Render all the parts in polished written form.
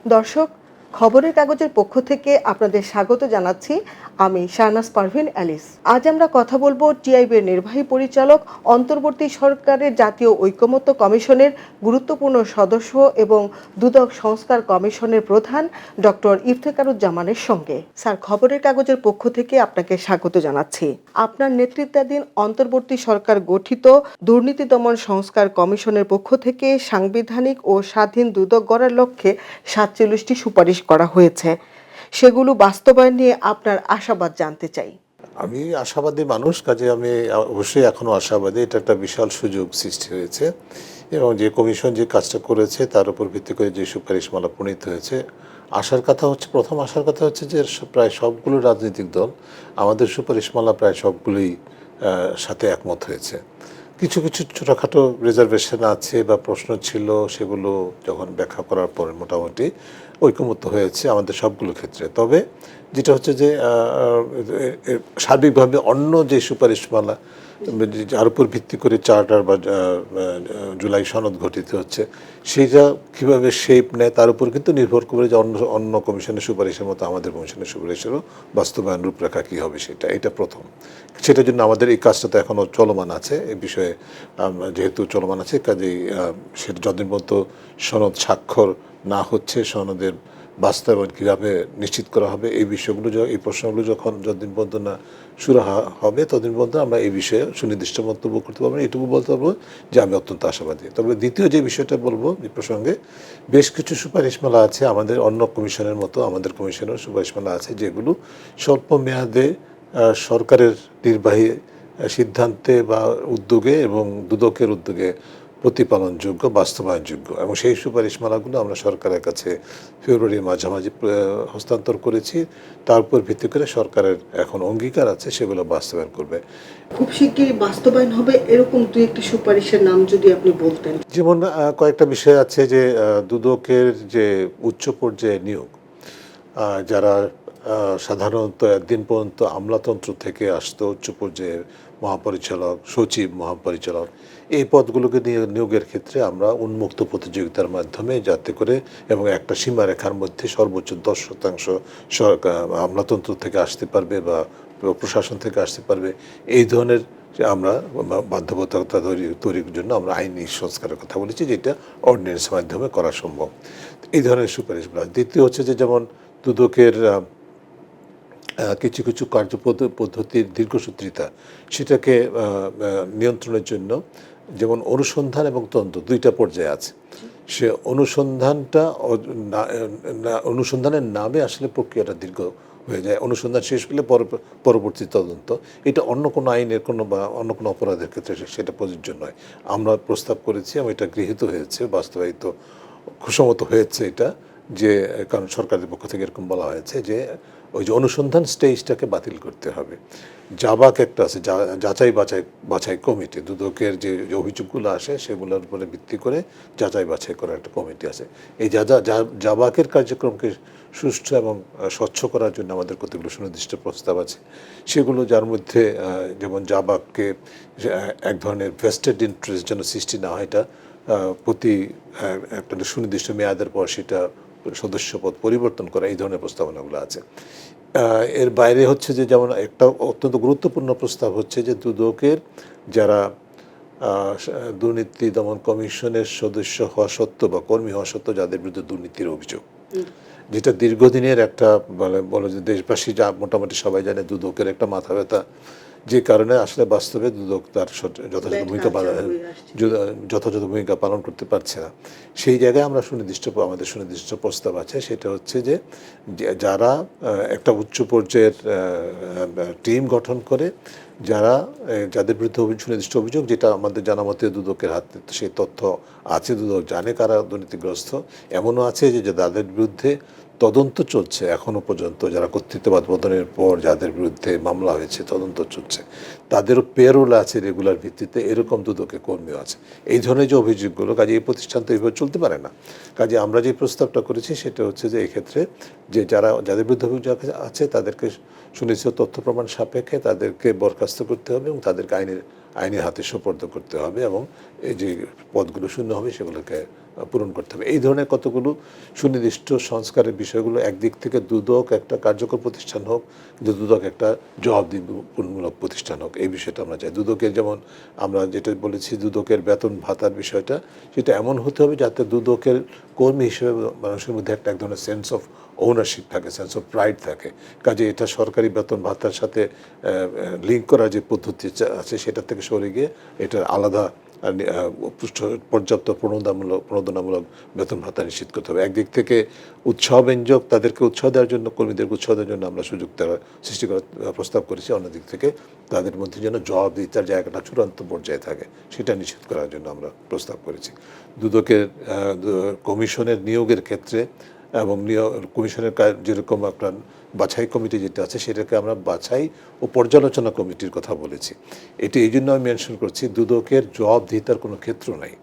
দর্শক, খবরের কাগজের পক্ষ থেকে আপনাদের স্বাগত জানাচ্ছি। আমি শাহনাজ পারভীন অ্যালিস। আজ আমরা কথা বলবো টিআইবির নির্বাহী পরিচালক, অন্তর্বর্তী সরকারের জাতীয় ঐকমত্য কমিশনের গুরুত্বপূর্ণ সদস্য এবং দুদক সংস্কার কমিশনের প্রধান ডক্টর ইফতেখারুজ্জামানের সঙ্গে। স্যার, খবরের কাগজের পক্ষ থেকে আপনাকে স্বাগত জানাচ্ছি। আপনার নেতৃত্বাধীন অন্তর্বর্তী সরকার গঠিত দুর্নীতি দমন সংস্কার কমিশনের পক্ষ থেকে সাংবিধানিক ও স্বাধীন দুদক গড়ার লক্ষ্যে ৪৭টি সুপারিশ করা হয়েছে। সেগুলো বাস্তবায়ন নিয়ে আপনার আশাবাদ জানতে চাই। আমি আশাবাদী মানুষ, কাজে আমি অবশ্যই এখনো আশাবাদী। এটা একটা বিশাল সুযোগ সৃষ্টি হয়েছে এবং যে কমিশন যে কাজটা করেছে তার উপর ভিত্তি করে যে সুপারিশমালা প্রণীত হয়েছে, প্রথম আশার কথা হচ্ছে যে প্রায় সবগুলো রাজনৈতিক দল আমাদের সুপারিশমালা প্রায় সবগুলোই সাথে একমত হয়েছে। কিছু কিছু ছোটোখাটো রিজার্ভেশন আছে বা প্রশ্ন ছিল, সেগুলো যখন ব্যাখ্যা করার পর মোটামুটি ঐকমত্য হয়েছে আমাদের সবগুলো ক্ষেত্রে। তবে যেটা হচ্ছে যে সার্বিকভাবে অন্য যে সুপারিশমালা যার উপর ভিত্তি করে চার্টার বা জুলাই সনদ গঠিত হচ্ছে, সেইটা কীভাবে শেপ নেয় তার উপর কিন্তু নির্ভর করে যে অন্য কমিশনের সুপারিশের মতো আমাদের কমিশনের সুপারিশেরও বাস্তবায়ন রূপরেখা কী হবে এটা প্রথম। সেটার জন্য আমাদের এই কাজটা তো এখনও চলমান আছে। এই বিষয়ে যেহেতু চলমান আছে, কাজেই সেটা যতদিন পর্যন্ত সনদ স্বাক্ষর না হচ্ছে, সনদের বাস্তবায়ন কীভাবে নিশ্চিত করা হবে, এই বিষয়গুলো এই প্রশ্নগুলো যতদিন পর্যন্ত না শুরু হবে ততদিন পর্যন্ত আমরা এই বিষয়ে সুনির্দিষ্ট মন্তব্য করতে পারবো না। এটুকু বলতে পারবো যে আমি অত্যন্ত আশাবাদী। তবে দ্বিতীয় যে বিষয়টা বলবো এই প্রসঙ্গে, বেশ কিছু সুপারিশমালা আছে আমাদের অন্য কমিশনের মতো, আমাদের কমিশনের সুপারিশমালা আছে যেগুলো স্বল্প মেয়াদে সরকারের নির্বাহী সিদ্ধান্তে বা উদ্যোগে এবং দুদকের উদ্যোগে প্রতিপালনযোগ্য, বাস্তবায়নযোগ্য, এবং সেই সুপারিশমালাগুলো আমরা সরকারের কাছে ফেব্রুয়ারির মাঝামাঝি হস্তান্তর করেছি। তার উপর ভিত্তি করে সরকারের এখন অঙ্গীকার আছে সেগুলো বাস্তবায়ন করবে। খুব শিগগিরই বাস্তবায়ন হবে এরকম দুই একটি সুপারিশের নাম যদি আপনি বলতেন। যেমন কয়েকটা বিষয় আছে যে দুদকের যে উচ্চ পর্যায়ে নিয়োগ, যারা সাধারণত একদিন পর্যন্ত আমলাতন্ত্র থেকে আসতো, উচ্চ পর্যায়ের মহাপরিচালক, সচিব, মহাপরিচালক, এই পদগুলোকে নিয়োগের ক্ষেত্রে আমরা উন্মুক্ত প্রতিযোগিতার মাধ্যমে যাতে করে এবং একটা সীমারেখার মধ্যে সর্বোচ্চ 10% সরকার আমলাতন্ত্র থেকে আসতে পারবে বা প্রশাসন থেকে আসতে পারবে, এই ধরনের আমরা বাধ্যবাধকতা তৈরির জন্য আমরা আইনি সংস্কারের কথা বলেছি, যেটা অর্ডিন্যান্সের মাধ্যমে করা সম্ভব। এই ধরনের সুপারিশগুলো। দ্বিতীয় হচ্ছে যে যেমন দুদকের কিছু কিছু কার্যপদ্ধতির দীর্ঘসূত্রিতা, সেটাকে নিয়ন্ত্রণের জন্য যেমন অনুসন্ধান এবং তদন্ত দুইটা পর্যায়ে আছে। সে অনুসন্ধানের নামে আসলে প্রক্রিয়াটা দীর্ঘ হয়ে যায়। অনুসন্ধান শেষ হলে পরবর্তী তদন্ত, এটা অন্য কোনো আইনের কোনো বা অন্য কোনো অপরাধের ক্ষেত্রে সেটা প্রযোজ্য নয়। আমরা প্রস্তাব করেছি এবং এটা গৃহীত হয়েছে, বাস্তবায়িত খুশমত হয়েছে এটা, যে কারণ সরকারের পক্ষ থেকে এরকম বলা হয়েছে যে ওই যে অনুসন্ধান স্টেজটাকে বাতিল করতে হবে। জাবাক একটা আছে, যাচাই বাছাই কমিটি, দুদকের যে অভিযোগগুলো আসে সেগুলোর উপরে ভিত্তি করে যাচাই বাছাই করার একটা কমিটি আছে। এই জাবাকের কার্যক্রমকে সুষ্ঠু এবং স্বচ্ছ করার জন্য আমাদের কতগুলো সুনির্দিষ্ট প্রস্তাব আছে। সেগুলো যার মধ্যে যেমন জাবাককে এক ধরনের ভেস্টেড ইন্টারেস্ট যেন সৃষ্টি না হয়, এটা প্রতি একটা সুনির্দিষ্ট মেয়াদের পর সেটা সদস্যপদ পরিবর্তন করা, এই ধরনের প্রস্তাবনাগুলো আছে। এর বাইরে হচ্ছে যে যেমন একটা অত্যন্ত গুরুত্বপূর্ণ প্রস্তাব হচ্ছে যে দুদকের যারা দুর্নীতি দমন কমিশনের সদস্য হওয়া সত্ত্বেও বা কর্মী হওয়া সত্ত্বেও যাদের বিরুদ্ধে দুর্নীতির অভিযোগ, যেটা দীর্ঘদিনের একটা বলে যে দেশবাসী যা মোটামুটি সবাই জানে দুদকের একটা মাথা ব্যথা, যে কারণে আসলে বাস্তবে দুদক তার যথাযথ ভূমিকা পালন করতে পারছে না। সেই জায়গায় আমরা আমাদের সুনির্দিষ্ট প্রস্তাব আছে, সেটা হচ্ছে যে যারা একটা উচ্চ পর্যায়ের টিম গঠন করে, যাদের বিরুদ্ধে সুনির্দিষ্ট অভিযোগ, যেটা আমাদের জানা মতে দুদকের হাতে সেই তথ্য আছে, দুদক জানে কারা দুর্নীতিগ্রস্ত, এমনও আছে যে যাদের বিরুদ্ধে তদন্ত চলছে এখনও পর্যন্ত, যারা কর্তৃত্ববাদ পতনের পর যাদের বিরুদ্ধে মামলা হয়েছে, তদন্ত চলছে, তাদেরও পেরোল আছে রেগুলার ভিত্তিতে, এরকম দুদকে কর্মীও আছে। এই ধরনের যে অভিযোগগুলো, কাজে এই প্রতিষ্ঠান তো এইভাবে চলতে পারে না। কাজে আমরা যে প্রস্তাবটা করেছি সেটা হচ্ছে যে এক্ষেত্রে যে যাদের বিরুদ্ধে অভিযোগ আছে তাদেরকে সুনিশ্চিত তথ্য প্রমাণ সাপেক্ষে তাদেরকে বরখাস্ত করতে হবে এবং তাদেরকে আইনের আইনের হাতে সোপর্দ করতে হবে এবং এই যে পদগুলো শূন্য হবে সেগুলোকে পূরণ করতে হবে। এই ধরনের কতগুলো সুনির্দিষ্ট সংস্কারের বিষয়গুলো একদিক থেকে দুদক একটা কার্যকর প্রতিষ্ঠান হোক, কিন্তু দুদক একটা জবাবদিহিমূলক প্রতিষ্ঠান হোক, এই বিষয়টা আমরা চাই। দুদকের যেমন আমরা যেটা বলেছি দুদকের বেতন ভাতার বিষয়টা, সেটা এমন হতে হবে যাতে দুদকের কর্মী হিসেবে মানুষের মধ্যে এক ধরনের সেন্স অফ ওনারশিপ থাকে, সেন্স অফ প্রাইড থাকে। কাজে এটা সরকারি বেতন ভাতার সাথে লিঙ্ক করার যে পদ্ধতি আছে সেটা থেকে সরে গিয়ে এটার আলাদা পর্যাপ্ত প্রণোদনামূলক বেতন ভাতা নিশ্চিত করতে হবে। একদিক থেকে উৎসাহব্যঞ্জক তাদেরকে উৎসাহ দেওয়ার জন্য, কর্মীদেরকে উৎসাহ দেওয়ার জন্য আমরা সুযোগ সৃষ্টি করার প্রস্তাব করেছি। অন্যদিক থেকে তাদের মধ্যে যেন জবাবদিহিতার জায়গাটা চূড়ান্ত পর্যায়ে থাকে সেটা নিশ্চিত করার জন্য আমরা প্রস্তাব করেছি। দুদকের কমিশনের নিয়োগের ক্ষেত্রে এবং কমিশনের যেরকম আপনার বাছাই কমিটি যেটা আছে সেটাকে আমরা বাছাই ও পর্যালোচনা কমিটির কথা বলেছি। এটি এই জন্য আমি মেনশন করছি, দুদকের জবাবদিহিতার কোনো ক্ষেত্র নাই।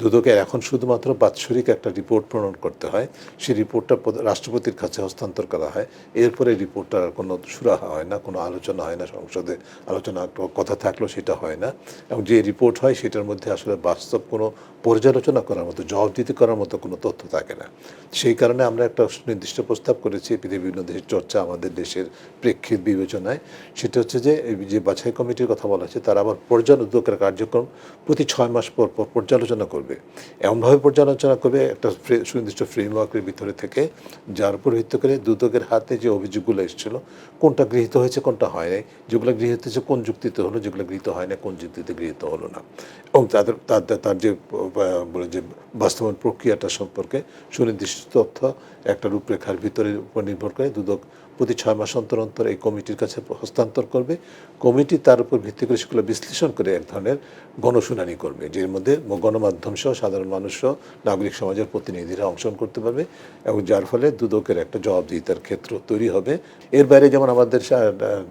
দুদকের এখন শুধুমাত্র বাৎসরিক একটা রিপোর্ট প্রণয়ন করতে হয়, সেই রিপোর্টটা রাষ্ট্রপতির কাছে হস্তান্তর করা হয়। এরপরে রিপোর্টটার কোনো সুরাহা হয় না, কোনো আলোচনা হয় না, সংসদে আলোচনা কথা থাকলেও সেটা হয় না। এবং যে রিপোর্ট হয় সেটার মধ্যে আসলে বাস্তব কোনো পর্যালোচনা করার মতো, জবাবদিহি করার মতো কোনো তথ্য থাকে না। সেই কারণে আমরা একটা নির্দিষ্ট প্রস্তাব করেছি বিভিন্ন দেশের চর্চা, আমাদের দেশের প্রেক্ষিত বিবেচনায়। সেটা হচ্ছে যে এই যে বাছাই কমিটির কথা বলা হচ্ছে তারা আবার দুদকের কার্যক্রম প্রতি 6 মাস পর পর পর্যালোচনা করবে। এমনভাবে পর্যালোচনা করবে একটা সুনির্দিষ্ট ফ্রেমওয়ার্কের ভিতরে থেকে, যার উপর ভিত্তি করে দুদকের হাতে যে অভিযোগগুলো এসেছিল কোনটা গৃহীত হয়েছে কোনটা হয় নাই, যেগুলো গৃহীত হয়েছে কোন যুক্তিতে হলো, যেগুলো গৃহীত হয় না কোন যুক্তিতে গৃহীত হলো না, এবং তার যে বলে যে বাস্তবায়ন প্রক্রিয়াটা সম্পর্কে সুনির্দিষ্ট তথ্য একটা রূপরেখার ভিতরে উপর নির্ভর করে দুদক প্রতি 6 মাস অন্তর অন্তর এই কমিটির কাছে হস্তান্তর করবে। কমিটি তার উপর ভিত্তি করে সেগুলো বিশ্লেষণ করে এক ধরনের গণশুনানি করবে, যের মধ্যে গণমাধ্যম সহ সাধারণ মানুষ সহ নাগরিক সমাজের প্রতিনিধিরা অংশগ্রহণ করতে পারবে, এবং যার ফলে দুদকের একটা জবাবদিহিতার ক্ষেত্র তৈরি হবে। এর বাইরে যেমন আমাদের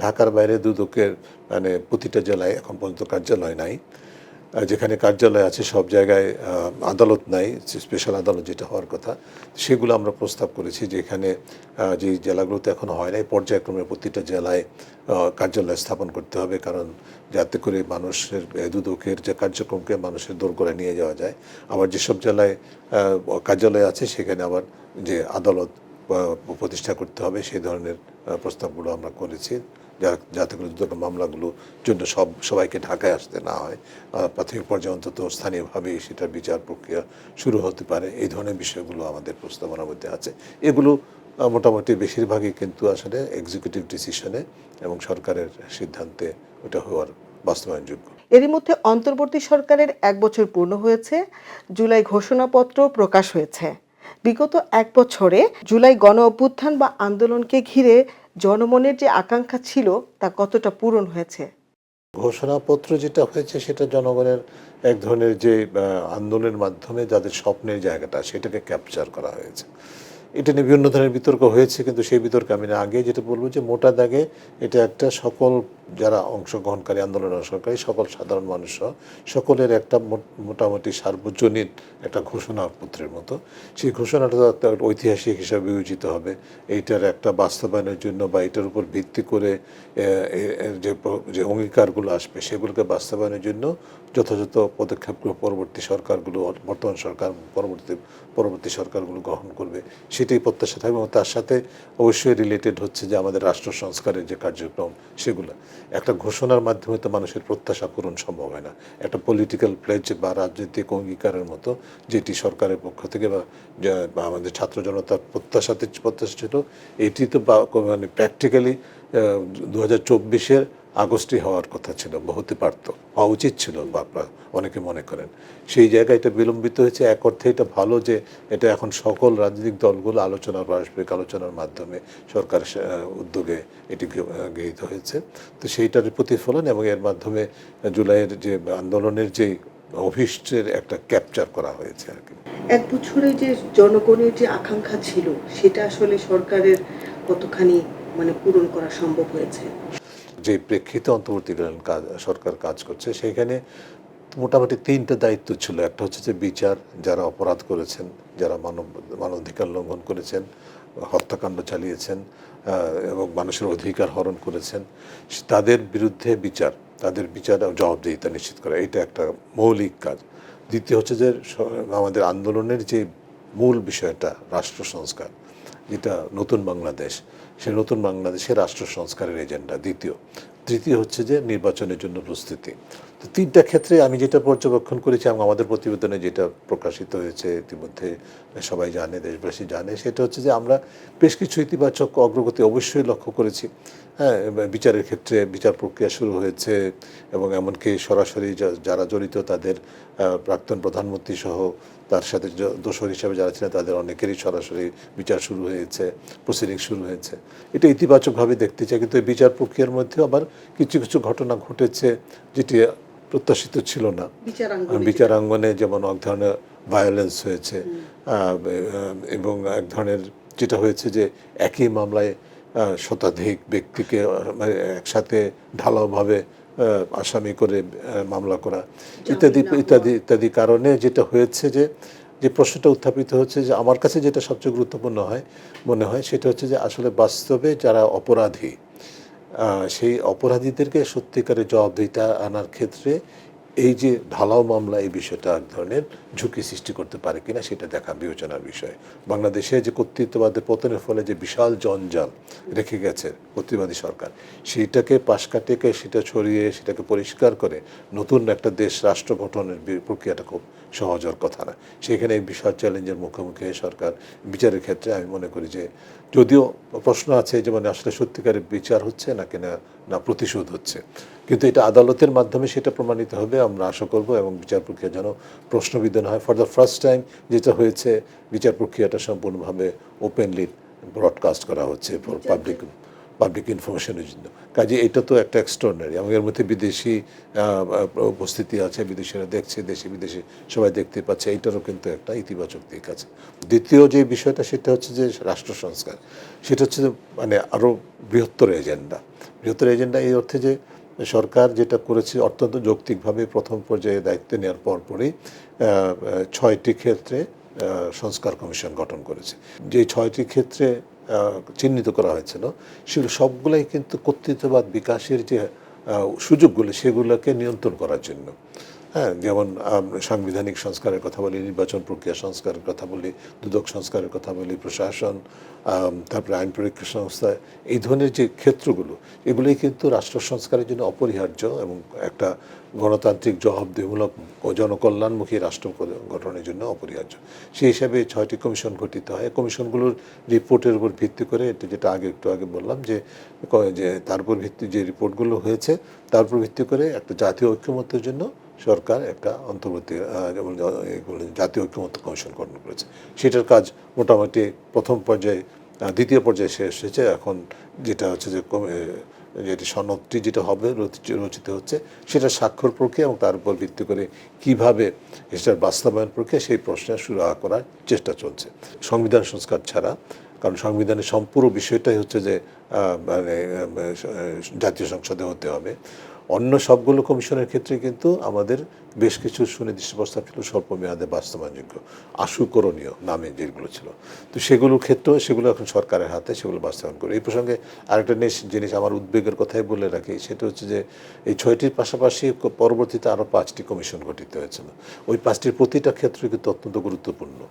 ঢাকার বাইরে দুদকের মানে প্রতিটা জেলায় এখন পর্যন্ত কার্যালয় নাই, যেখানে কার্যালয় আছে সব জায়গায় আদালত নাই, স্পেশাল আদালত যেটা হওয়ার কথা, সেগুলো আমরা প্রস্তাব করেছি যে এখানে যে জেলাগুলোতে এখন হয় নাই পর্যায়ক্রমে প্রতিটা জেলায় কার্যালয় স্থাপন করতে হবে, কারণ যাতে করে মানুষের দুদকের যে কার্যক্রমকে মানুষের দোরগোড়ায় নিয়ে যাওয়া যায়। আবার যেসব জেলায় কার্যালয় আছে সেখানে আবার যে আদালত প্রতিষ্ঠা করতে হবে সেই ধরনের প্রস্তাবগুলো আমরা করেছি, যাতে করে দুদকের মামলাগুলোর জন্য সবাইকে ঢাকায় আসতে না হয়, প্রাথমিক পর্যায়ে অন্তত স্থানীয়ভাবেই সেটার বিচার প্রক্রিয়া শুরু হতে পারে। এই ধরনের বিষয়গুলো আমাদের প্রস্তাবনার মধ্যে আছে। এগুলো মোটামুটি বেশিরভাগই কিন্তু আসলে এক্সিকিউটিভ ডিসিশনে এবং সরকারের সিদ্ধান্তে ওটা হওয়ার বাস্তবায়নযোগ্য। এরই মধ্যে অন্তর্বর্তী সরকারের 1 বছর পূর্ণ হয়েছে, জুলাই ঘোষণাপত্র প্রকাশ হয়েছে। বিগত 1 বছরে জুলাই গণ অভ্যুত্থান বা আন্দোলনকে ঘিরে জনমনের যে আকাঙ্ক্ষা ছিল তা কতটা পূরণ হয়েছে? ঘোষণাপত্র যেটা হয়েছে সেটা জনগণের এক ধরনের যে আন্দোলনের মাধ্যমে যাদের স্বপ্নের জায়গাটা সেটাকে ক্যাপচার করা হয়েছে। এটা নিয়ে বিভিন্ন ধরনের বিতর্ক হয়েছে, কিন্তু সেই বিতর্কে আমি আগে যেটা বলবো যে মোটা দাগে এটা একটা সকল যারা অংশগ্রহণকারী, আন্দোলনের অংশগ্রহণকারী সকল সাধারণ মানুষ সকলের একটা মোটামুটি সার্বজনীন একটা ঘোষণাপত্রের মতো। সেই ঘোষণাটা ঐতিহাসিক হিসাবে বিবেচিত হবে। এইটার একটা বাস্তবায়নের জন্য বা এটার উপর ভিত্তি করে যে অঙ্গীকারগুলো আসবে সেগুলোকে বাস্তবায়নের জন্য যথাযথ পদক্ষেপগুলো পরবর্তী সরকারগুলো, বর্তমান সরকার পরবর্তী সরকারগুলো গ্রহণ করবে, সেটাই প্রত্যাশা থাকবে। এবং তার সাথে অবশ্যই রিলেটেড হচ্ছে যে আমাদের রাষ্ট্র সংস্কারের যে কার্যক্রম সেগুলো। একটা ঘোষণার মাধ্যমে তো মানুষের প্রত্যাশা পূরণ সম্ভব হয় না। একটা পলিটিক্যাল প্লেজ বা রাজনৈতিক অঙ্গীকারের মতো যেটি সরকারের পক্ষ থেকে বা আমাদের ছাত্র জনতার প্রত্যাশা ছিল, এটি তো মানে প্র্যাকটিক্যালি 2024-এর আগস্টে হওয়ার কথা ছিল, হতে পারত, হওয়া উচিত ছিল বা আপনারা অনেকে মনে করেন। সেই জায়গায় এটা বিলম্বিত হয়েছে। এক অর্থে এটা ভালো যে এটা এখন সকল রাজনৈতিক দলগুলো আলোচনার পারস্পরিক আলোচনার মাধ্যমে সরকারের উদ্যোগে এটি গৃহীত হয়েছে। তো সেইটার প্রতিফলন এবং এর মাধ্যমে জুলাইয়ের যে আন্দোলনের যে অভীষ্টের একটা ক্যাপচার করা হয়েছে আর কি। 1 বছরে যে জনগণের যে আকাঙ্ক্ষা ছিল সেটা আসলে সরকারের কতখানি মানে পূরণ করা সম্ভব হয়েছে? যে প্রেক্ষিতে অন্তর্বর্তীকালীন সরকার কাজ করছে সেখানে মোটামুটি 3টা দায়িত্ব ছিল। একটা হচ্ছে যে বিচার, যারা অপরাধ করেছেন, যারা মানবাধিকার লঙ্ঘন করেছেন, হত্যাকাণ্ড চালিয়েছেন এবং মানুষের অধিকার হরণ করেছেন তাদের বিরুদ্ধে বিচার। তাদের বিচার ও জবাবদিহিতা নিশ্চিত করা, এটা একটা মৌলিক কাজ। দ্বিতীয় হচ্ছে যে আমাদের আন্দোলনের যে মূল বিষয়টা রাষ্ট্র সংস্কার, যেটা নতুন বাংলাদেশ, সেই নতুন বাংলাদেশের রাষ্ট্র সংস্কারের এজেন্ডা দ্বিতীয়। তৃতীয় হচ্ছে যে নির্বাচনের জন্য প্রস্তুতি। তো তিনটা ক্ষেত্রে আমি যেটা পর্যবেক্ষণ করেছি এবং আমাদের প্রতিবেদনে যেটা প্রকাশিত হয়েছে ইতিমধ্যে সবাই জানে, দেশবাসী জানে, সেটা হচ্ছে যে আমরা বেশ কিছু ইতিবাচক অগ্রগতি অবশ্যই লক্ষ্য করেছি। হ্যাঁ, বিচারের ক্ষেত্রে বিচার প্রক্রিয়া শুরু হয়েছে এবং এমনকি সরাসরি যারা জড়িত তাদের প্রাক্তন প্রধানমন্ত্রী সহ তার সাথে দোষর হিসাবে যারা ছিলেন তাদের অনেকেরই সরাসরি বিচার শুরু হয়েছে, প্রসিডিং শুরু হয়েছে। এটা ইতিবাচকভাবে দেখতে চাই। কিন্তু এই বিচার প্রক্রিয়ার মধ্যে আবার কিছু কিছু ঘটনা ঘটেছে যেটি প্রত্যাশিত ছিল না। বিচারাঙ্গনে যেমন এক ধরনের ভায়োলেন্স হয়েছে এবং এক ধরনের যেটা হয়েছে যে একই মামলায় শতাধিক ব্যক্তিকে মানে একসাথে ঢালাওভাবে আসামি করে মামলা করা ইত্যাদি ইত্যাদি ইত্যাদি কারণে যেটা হয়েছে যে প্রশ্নটা উত্থাপিত হচ্ছে যে আমার কাছে যেটা সবচেয়ে গুরুত্বপূর্ণ মনে হয় সেটা হচ্ছে যে আসলে বাস্তবে যারা অপরাধী সেই অপরাধীদেরকে সত্যিকারের জবাবদিহিতা আনার ক্ষেত্রে এই যে ঢালাও মামলা এই বিষয়টা এক ধরনের ঝুঁকি সৃষ্টি করতে পারে কিনা সেটা দেখা বিবেচনার বিষয়। বাংলাদেশে যে কর্তৃত্ববাদের পতনের ফলে যে বিশাল জঞ্জাল রেখে গেছে কর্তৃত্ববাদী সরকার, সেইটাকে পাশ কাটিয়ে সেটা ছড়িয়ে সেটাকে পরিষ্কার করে নতুন একটা দেশ রাষ্ট্র গঠনের প্রক্রিয়াটা খুব সহজ হওয়ার কথা না। সেখানে এই বিশাল চ্যালেঞ্জের মুখোমুখি সরকার বিচারের ক্ষেত্রে আমি মনে করি যে যদিও প্রশ্ন আছে যে মানে আসলে সত্যিকারের বিচার হচ্ছে নাকি না প্রতিশোধ হচ্ছে, কিন্তু এটা আদালতের মাধ্যমে সেটা প্রমাণিত হবে আমরা আশা করব এবং বিচার প্রক্রিয়া যেন প্রশ্নবিদ্ধ হয়। ফর দ্য ফার্স্ট টাইম যেটা হয়েছে বিচার প্রক্রিয়াটা সম্পূর্ণভাবে ওপেনলি ব্রডকাস্ট করা হচ্ছে ফর পাবলিক ইনফরমেশনের জন্য। কাজে এটা তো একটা এক্সট্রাঅর্ডিনারি এবং এর মধ্যে বিদেশি উপস্থিতি আছে, বিদেশিরা দেখছে, দেশি বিদেশি সবাই দেখতে পাচ্ছে, এইটারও কিন্তু একটা ইতিবাচক দিক আছে। দ্বিতীয় যে বিষয়টা সেটা হচ্ছে যে রাষ্ট্র সংস্কার, সেটা হচ্ছে মানে আরও বৃহত্তর এজেন্ডা এই অর্থে যে সরকার যেটা করেছে অত্যন্ত যৌক্তিকভাবে প্রথম পর্যায়ে দায়িত্ব নেওয়ার পরপরই 6টি ক্ষেত্রে সংস্কার কমিশন গঠন করেছে। যে 6টি ক্ষেত্রে চিহ্নিত করা হয়েছিল সেগুলো সবগুলাই কিন্তু কর্তৃত্ববাদ বিকাশের যে সুযোগগুলো সেগুলোকে নিয়ন্ত্রণ করার জন্য। হ্যাঁ, যেমন সাংবিধানিক সংস্কারের কথা বলি, নির্বাচন প্রক্রিয়া সংস্কারের কথা বলি, দুদক সংস্কারের কথা বলি, প্রশাসন, তারপরে আইন পরীক্ষা সংস্থা, এই ধরনের যে ক্ষেত্রগুলো এগুলোই কিন্তু রাষ্ট্র সংস্কারের জন্য অপরিহার্য এবং একটা গণতান্ত্রিক জবাবদিহিমূলক ও জনকল্যাণমুখী রাষ্ট্র গঠনের জন্য অপরিহার্য। সেই হিসাবে 6টি কমিশন গঠিত হয়। কমিশনগুলোর রিপোর্টের উপর ভিত্তি করে, এটা যেটা একটু আগে বললাম যে তার উপর ভিত্তি যে রিপোর্টগুলো হয়েছে তার উপর ভিত্তি করে একটা জাতীয় ঐক্যমত্যের জন্য সরকার একটা অন্তর্বর্তী যেমন জাতীয় ঐক্যমত্য কমিশন গঠন করেছে। সেটার কাজ মোটামুটি প্রথম পর্যায়ে, দ্বিতীয় পর্যায়ে শেষ হয়েছে। এখন যেটা হচ্ছে যে যেটি সনদটি যেটা হবে রচিত হচ্ছে সেটা স্বাক্ষর প্রক্রিয়া এবং তার উপর ভিত্তি করে কিভাবে সেটার বাস্তবায়ন প্রক্রিয়া সেই প্রশ্নের শুরু করার চেষ্টা চলছে। সংবিধান সংস্কার ছাড়া, কারণ সংবিধানের সম্পূর্ণ বিষয়টাই হচ্ছে যে মানে জাতীয় সংসদে হতে হবে। অন্য সবগুলো কমিশনের ক্ষেত্রে কিন্তু আমাদের বেশ কিছু সুনির্দিষ্ট প্রস্তাব ছিল স্বল্প মেয়াদে বাস্তবায়নযোগ্য, আশুকরণীয় নামে যেগুলো ছিল। তো সেগুলোর ক্ষেত্রেও সেগুলো এখন সরকারের হাতে, সেগুলো বাস্তবায়ন করে। এই প্রসঙ্গে আরেকটা জিনিস আমার উদ্বেগের কথাই বলে রাখি, সেটা হচ্ছে যে এই 6টির পাশাপাশি পরবর্তীতে আরও 5টি কমিশন গঠিত হয়েছিল। ওই 5টির প্রতিটা ক্ষেত্রে কিন্তু অত্যন্ত গুরুত্বপূর্ণ।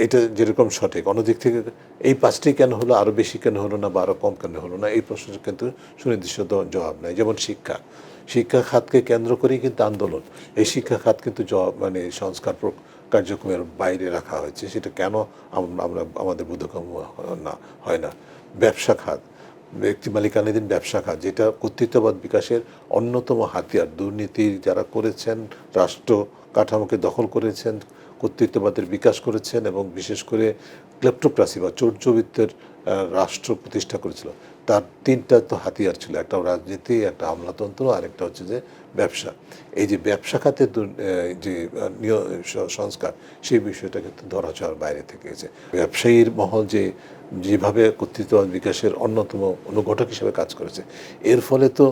এটা যেরকম সঠিক, অন্যদিক থেকে এই 5টি কেন হলো, আরও বেশি কেন হলো না বা আরও কম কেন হলো না, এই প্রশ্নের কিন্তু সুনির্দিষ্ট জবাব নেই। যেমন শিক্ষা খাতকে কেন্দ্র করেই কিন্তু আন্দোলন। এই শিক্ষা খাত কিন্তু মানে সংস্কার কার্যক্রমের বাইরে রাখা হয়েছে। সেটা কেন আমরা আমাদের বোধগম্য হয় না। ব্যবসা খাত, ব্যক্তি মালিকানাধীন ব্যবসা খাত, যেটা কর্তৃত্ববাদ বিকাশের অন্যতম হাতিয়ার। দুর্নীতি যারা করেছেন, রাষ্ট্র কাঠামোকে দখল করেছেন, কর্তৃত্ববাদের বিকাশ করেছেন এবং বিশেষ করে ক্লেপ্টোক্রাসি বা চৌর্যবৃত্তের রাষ্ট্র প্রতিষ্ঠা করেছিল, তার 3টা তো হাতিয়ার ছিল, একটা রাজনীতি, একটা আমলাতন্ত্র, আর একটা হচ্ছে যে ব্যবসা। এই যে ব্যবসা খাতের যে সংস্কার, সেই বিষয়টা কিন্তু ধরাছোঁয়ার বাইরে থেকে গেছে। ব্যবসায়ীর মহল যেভাবে কর্তৃত্ববাদ বিকাশের অন্যতম অনুঘটক হিসেবে কাজ করেছে, এর ফলে তো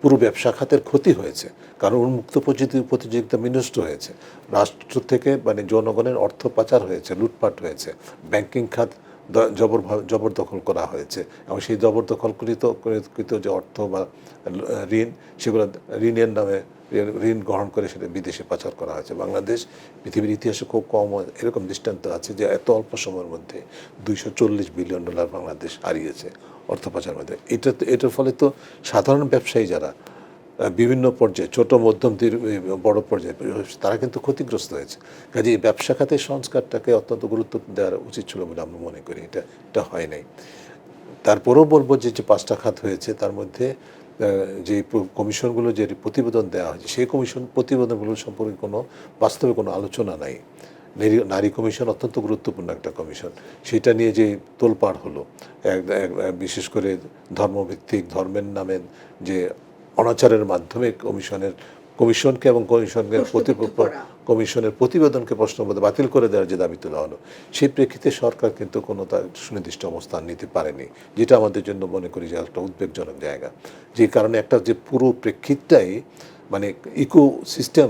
পুরো ব্যবসা খাতের ক্ষতি হয়েছে, কারণ উন্মুক্ত প্রতিযোগিতা বিনষ্ট হয়েছে, রাষ্ট্র থেকে মানে জনগণের অর্থ পাচার হয়েছে, লুটপাট হয়েছে, ব্যাংকিং খাত জবরদখল করা হয়েছে এবং সেই জবরদখলকৃত যে অর্থ বা ঋণ, সেগুলো ঋণের নামে ঋণ গ্রহণ করে সেটা বিদেশে পাচার করা হয়েছে। বাংলাদেশ পৃথিবীর ইতিহাসে খুব কম এরকম দৃষ্টান্ত আছে যে এত অল্প সময়ের মধ্যে $240 বিলিয়ন বাংলাদেশ হারিয়েছে অর্থ পাচারের মধ্যে। এটার ফলে তো সাধারণ ব্যবসায়ী যারা বিভিন্ন পর্যায়ে, ছোট মধ্যম বড় পর্যায়ে, তারা কিন্তু ক্ষতিগ্রস্ত হয়েছে। কাজে এই ব্যবসা খাতের সংস্কারটাকে অত্যন্ত গুরুত্ব দেওয়া উচিত ছিল বলে আমরা মনে করি। এটা হয় নাই। তারপরেও বলবো যে 5টা খাত হয়েছে, তার মধ্যে যে কমিশনগুলো যে প্রতিবেদন দেওয়া হয়েছে, সেই প্রতিবেদনগুলো সম্পর্কে বাস্তবে কোনো আলোচনা নাই। নারী কমিশন অত্যন্ত গুরুত্বপূর্ণ একটা কমিশন, সেটা নিয়ে যে তোলপাড় হলো, বিশেষ করে ধর্মভিত্তিক, ধর্মের নামে যে অনাচারের মাধ্যমে কমিশনকে এবং কমিশনের প্রতিবেদনকে প্রশ্নবোধে বাতিল করে দেওয়ার যে দাবি তোলা হলো, সেই প্রেক্ষিতে সরকার কিন্তু কোনো তার সুনির্দিষ্ট অবস্থান নিতে পারেনি, যেটা আমাদের জন্য মনে করি যে একটা উদ্বেগজনক জায়গা। যে কারণে একটা যে পুরো প্রেক্ষিতটাই মানে ecosystem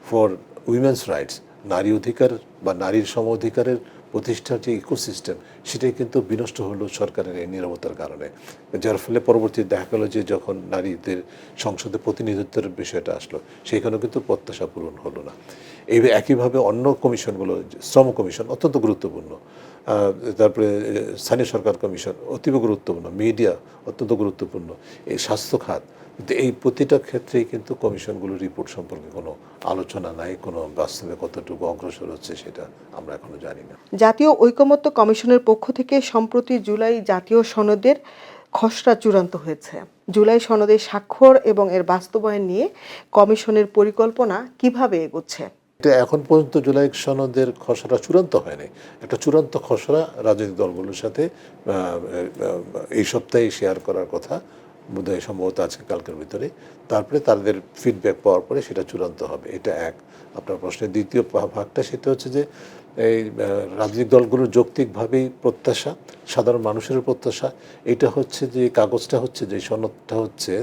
for women's rights, নারী অধিকার বা নারীর সম অধিকারের প্রতিষ্ঠার যে ইকোসিস্টেম, সেটাই কিন্তু বিনষ্ট হলো সরকারের এই নীরবতার কারণে। যার ফলে পরবর্তীতে দেখা গেলো যে যখন নারীদের সংসদে প্রতিনিধিত্বের বিষয়টা আসলো, সেখানেও কিন্তু প্রত্যাশা পূরণ হলো না। এই একইভাবে অন্য কমিশনগুলো, শ্রম কমিশন অত্যন্ত গুরুত্বপূর্ণ, তারপরে স্থানীয় সরকার কমিশন অতীব গুরুত্বপূর্ণ, মিডিয়া অত্যন্ত গুরুত্বপূর্ণ, এই স্বাস্থ্য খাত, কিন্তু এই প্রতিটা ক্ষেত্রেই কিন্তু কমিশনগুলোর রিপোর্ট সম্পর্কে কোনো আলোচনা নাই, কোনো বাস্তবে কতটুকু অগ্রসর হচ্ছে সেটা আমরা এখনো জানি না। জাতীয় ঐকমত্য কমিশনের পক্ষ থেকে সম্প্রতি জুলাই জাতীয় সনদের খসড়া চূড়ান্ত হয়েছে। জুলাই সনদের স্বাক্ষর এবং এর বাস্তবায়ন নিয়ে কমিশনের পরিকল্পনা কিভাবে এগোচ্ছে? এটা এখন পর্যন্ত জুলাই সনদের খসড়া চূড়ান্ত হয়নি। একটা চূড়ান্ত খসড়া রাজনৈতিক দলগুলোর সাথে এই সপ্তাহে শেয়ার করার কথা, বোধহয় সম্ভবত আজকে কালকের ভিতরে। তারপরে তাদের ফিডব্যাক পাওয়ার পরে সেটা চূড়ান্ত হবে। এটা এক। আপনার প্রশ্নের দ্বিতীয় ভাগটা সেটা হচ্ছে যে এই রাজনৈতিক দলগুলোর যৌক্তিকভাবেই প্রত্যাশা, সাধারণ মানুষের প্রত্যাশা, এটা হচ্ছে যে কাগজটা হচ্ছে, যে সনদটা হচ্ছে,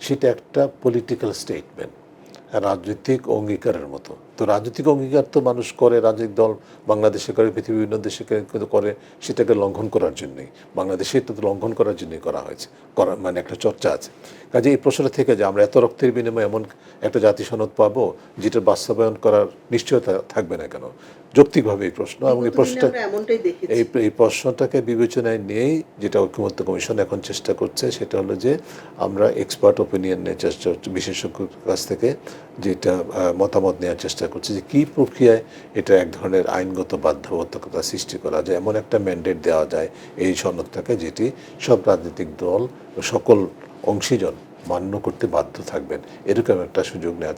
সেটা একটা পলিটিক্যাল স্টেটমেন্ট, রাজনৈতিক অঙ্গীকারের মতো। তো রাজনৈতিক অঙ্গীকার তো মানুষ করে, রাজনৈতিক দল বাংলাদেশে করে, পৃথিবীর বিভিন্ন দেশে কিন্তু করে, সেটাকে লঙ্ঘন করার জন্যই। বাংলাদেশে এটা তো লঙ্ঘন করার জন্যই করা হয়েছে, মানে একটা চর্চা আছে। কাজে এই প্রশ্নটা থেকে যে আমরা এত রক্তের বিনিময়ে এমন একটা জাতি সনদ পাবো যেটা বাস্তবায়ন করার নিশ্চয়তা থাকবে না কেন, যৌক্তিকভাবে এই প্রশ্ন। এবং এই প্রশ্নটাকে বিবেচনায় নিয়েই যেটা ঐকমত্য কমিশন এখন চেষ্টা করছে, সেটা হলো যে আমরা এক্সপার্ট ওপিনিয়ন নিয়ে চেষ্টা করছি, বিশেষজ্ঞের কাছ থেকে যেটা মতামত নেওয়ার চেষ্টা করছি যে কী প্রক্রিয়ায় এটা এক ধরনের আইনগত বাধ্যবাধকতা সৃষ্টি করা যায়, এমন একটা ম্যান্ডেট দেওয়া যায় এই সনদটাকে, যেটি সব রাজনৈতিক দল, সকল অংশীজন মান্য করতে বাধ্য থাকবেন, এরকম একটা সুযোগ নেওয়া।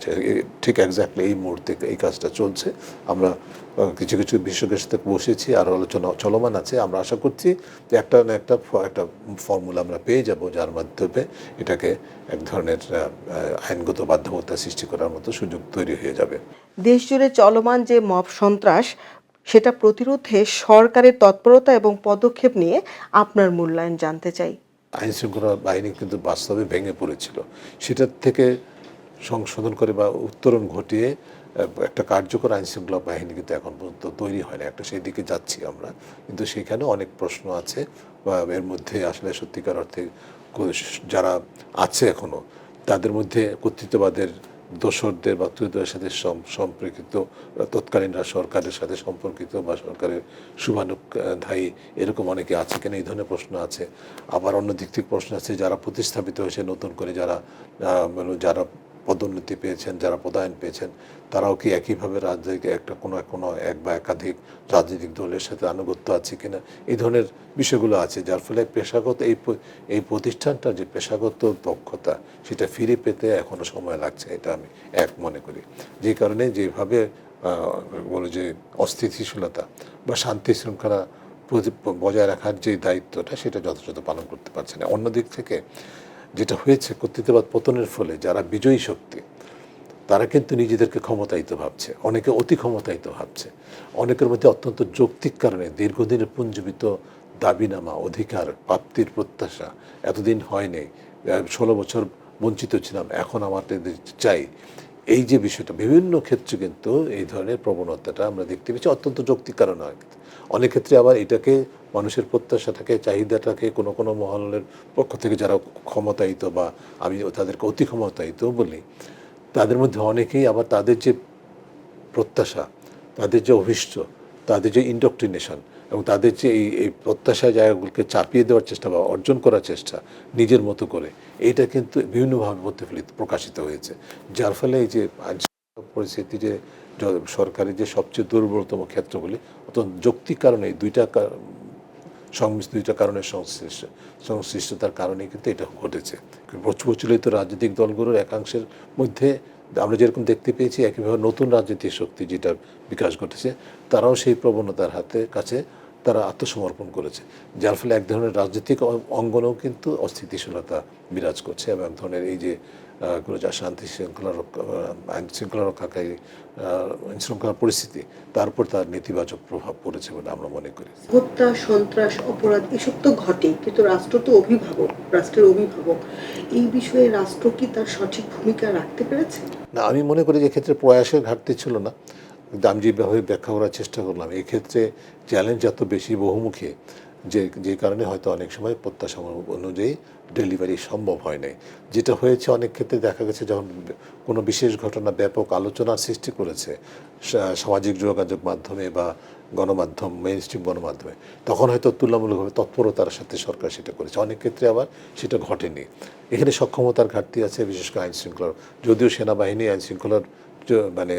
ঠিক এক্স্যাক্টলি এই মুহূর্তে এই কাজটা চলছে। আমরা কিছু কিছু বিশেষজ্ঞের সাথে বসেছি, আর আলোচনা চলমান আছে। আমরা আশা করছি যে একটা না একটা ফর্মুলা আমরা পেয়ে যাব, যার মাধ্যমে এটাকে এক ধরনের আইনগত বাধ্যবাধকতা সৃষ্টি করার মতো সুযোগ তৈরি হয়ে যাবে। দেশ জুড়ে চলমান যে মব সন্ত্রাস, সেটা প্রতিরোধে সরকারের তৎপরতা এবং পদক্ষেপ নিয়ে আপনার মূল্যায়ন জানতে চাই। আইন শৃঙ্খলা বাহিনী কিন্তু বাস্তবে ভেঙে পড়েছিল, সেটার থেকে সংশোধন করে বা উত্তরণ ঘটিয়ে একটা কার্যকর আইন শৃঙ্খলা বাহিনী কিন্তু এখন পর্যন্ত তৈরি হয় না। একটা সেই দিকে যাচ্ছি আমরা, কিন্তু সেখানে অনেক প্রশ্ন আছে, বা এর মধ্যে আসলে সত্যিকার অর্থে যারা আছে এখনও, তাদের মধ্যে কর্তৃত্ববাদের দোসরদের বা কর্তৃত্বের সাথে সম্পর্কিত, তৎকালীন সরকারের সাথে সম্পর্কিত বা সরকারের শুভানুধ্যায়ী এরকম অনেকে আছে কিনা, এই ধরনের প্রশ্ন আছে। আবার অন্য দিক থেকে প্রশ্ন আছে যারা প্রতিস্থাপিত হয়েছে নতুন করে, যারা পদোন্নতি পেয়েছেন, যারা পদায়ন পেয়েছেন, তারাও কি একইভাবে রাজনৈতিক কোনো এক বা একাধিক রাজনৈতিক দলের সাথে আনুগত্য আছে কিনা, এই ধরনের বিষয়গুলো আছে। যার ফলে পেশাগত এই প্রতিষ্ঠানটার যে পেশাগত দক্ষতা, সেটা ফিরে পেতে এখনও সময় লাগছে, এটা আমি মনে করি। যে কারণে যেভাবে বলে যে অস্থিতিশীলতা বা শান্তি শৃঙ্খলা বজায় রাখার যে দায়িত্বটা, সেটা যথাযথ পালন করতে পারছে না। অন্যদিক থেকে যেটা হয়েছে, কর্তৃত্ববাদ পতনের ফলে যারা বিজয়ী শক্তি, তারা কিন্তু নিজেদেরকে ক্ষমতায়িত ভাবছে, অনেকে অতি ক্ষমতায়িত ভাবছে, অনেকের মধ্যে অত্যন্ত যৌক্তিক কারণে দীর্ঘদিনের পুঞ্জীবিত দাবিনামা, অধিকার প্রাপ্তির প্রত্যাশা, এতদিন হয়নি, 16 বছর বঞ্চিত ছিলাম, এখন আমাদের চাই, এই যে বিষয়টা বিভিন্ন ক্ষেত্রে কিন্তু এই ধরনের প্রবণতাটা আমরা দেখতে পেয়েছি। অত্যন্ত যৌক্তিক কারণ হয়, অনেক ক্ষেত্রে আবার এটাকে মানুষের প্রত্যাশাটাকে চাহিদাটাকে কোনো কোনো মহলের পক্ষ থেকে যারা ক্ষমতায়িত বা আমি তাদেরকে অতি ক্ষমতায়িত বলি, তাদের মধ্যে অনেকেই আবার তাদের যে প্রত্যাশা, তাদের যে অভীষ্ট, তাদের যে ইন্ডক্ট্রিনেশন এবং তাদের যে এই প্রত্যাশা জায়গাগুলোকে চাপিয়ে দেওয়ার চেষ্টা বা অর্জন করার চেষ্টা নিজের মতো করে, এইটা কিন্তু বিভিন্নভাবে প্রকাশিত হয়েছে। যার ফলে এই যে পরিস্থিতি যে সরকারের যে সবচেয়ে দুর্বলতম ক্ষেত্রগুলি অত্যন্ত যৌক্তিক কারণে দুইটা কারণের সংশ্লিষ্টতার কারণে কিন্তু এটা ঘটেছে। প্রচলিত রাজনৈতিক দলগুলোর একাংশের মধ্যে আমরা যেরকম দেখতে পেয়েছি, একইভাবে নতুন রাজনৈতিক শক্তি যেটা বিকাশ ঘটেছে, তারাও সেই প্রবণতার কাছে তারা আত্মসমর্পণ করেছে। যার ফলে এক ধরনের রাজনৈতিক অঙ্গনেও কিন্তু অস্থিতিশীলতা বিরাজ করছে এবং এক ধরনের এই যে যা শান্তি শৃঙ্খলা রক্ষা, আইন শৃঙ্খলা রক্ষাকারী শৃঙ্খলা পরিস্থিতি, তার উপর তার নেতিবাচক প্রভাব পড়েছে বলে আমরা মনে করি। হত্যা, সন্ত্রাস, অপরাধ এসব তো ঘটেই, কিন্তু রাষ্ট্র তো রাষ্ট্রের অভিভাবক। এই বিষয়ে রাষ্ট্র কি তার সঠিক ভূমিকা রাখতে পেরেছে? না, আমি মনে করি যে ক্ষেত্রে প্রয়াসের ঘাটতি ছিল না, কিন্তু আমি যেভাবে ব্যাখ্যা করার চেষ্টা করলাম, এই ক্ষেত্রে চ্যালেঞ্জ এত বেশি বহুমুখী যে কারণে হয়তো অনেক সময় প্রত্যাশা অনুযায়ী ডেলিভারি সম্ভব হয় নাই। যেটা হয়েছে অনেক ক্ষেত্রে দেখা গেছে, যখন কোনো বিশেষ ঘটনা ব্যাপক আলোচনার সৃষ্টি করেছে সামাজিক যোগাযোগ মাধ্যমে বা গণমাধ্যম, মেইনস্ট্রিম গণমাধ্যমে, তখন হয়তো তুলনামূলকভাবে তৎপরতার সাথে সরকার সেটা করেছে। অনেক ক্ষেত্রে আবার সেটা ঘটেনি। এখানে সক্ষমতার ঘাটতি আছে, বিশেষ করে আইন শৃঙ্খলার। যদিও সেনাবাহিনী আইন শৃঙ্খলার মানে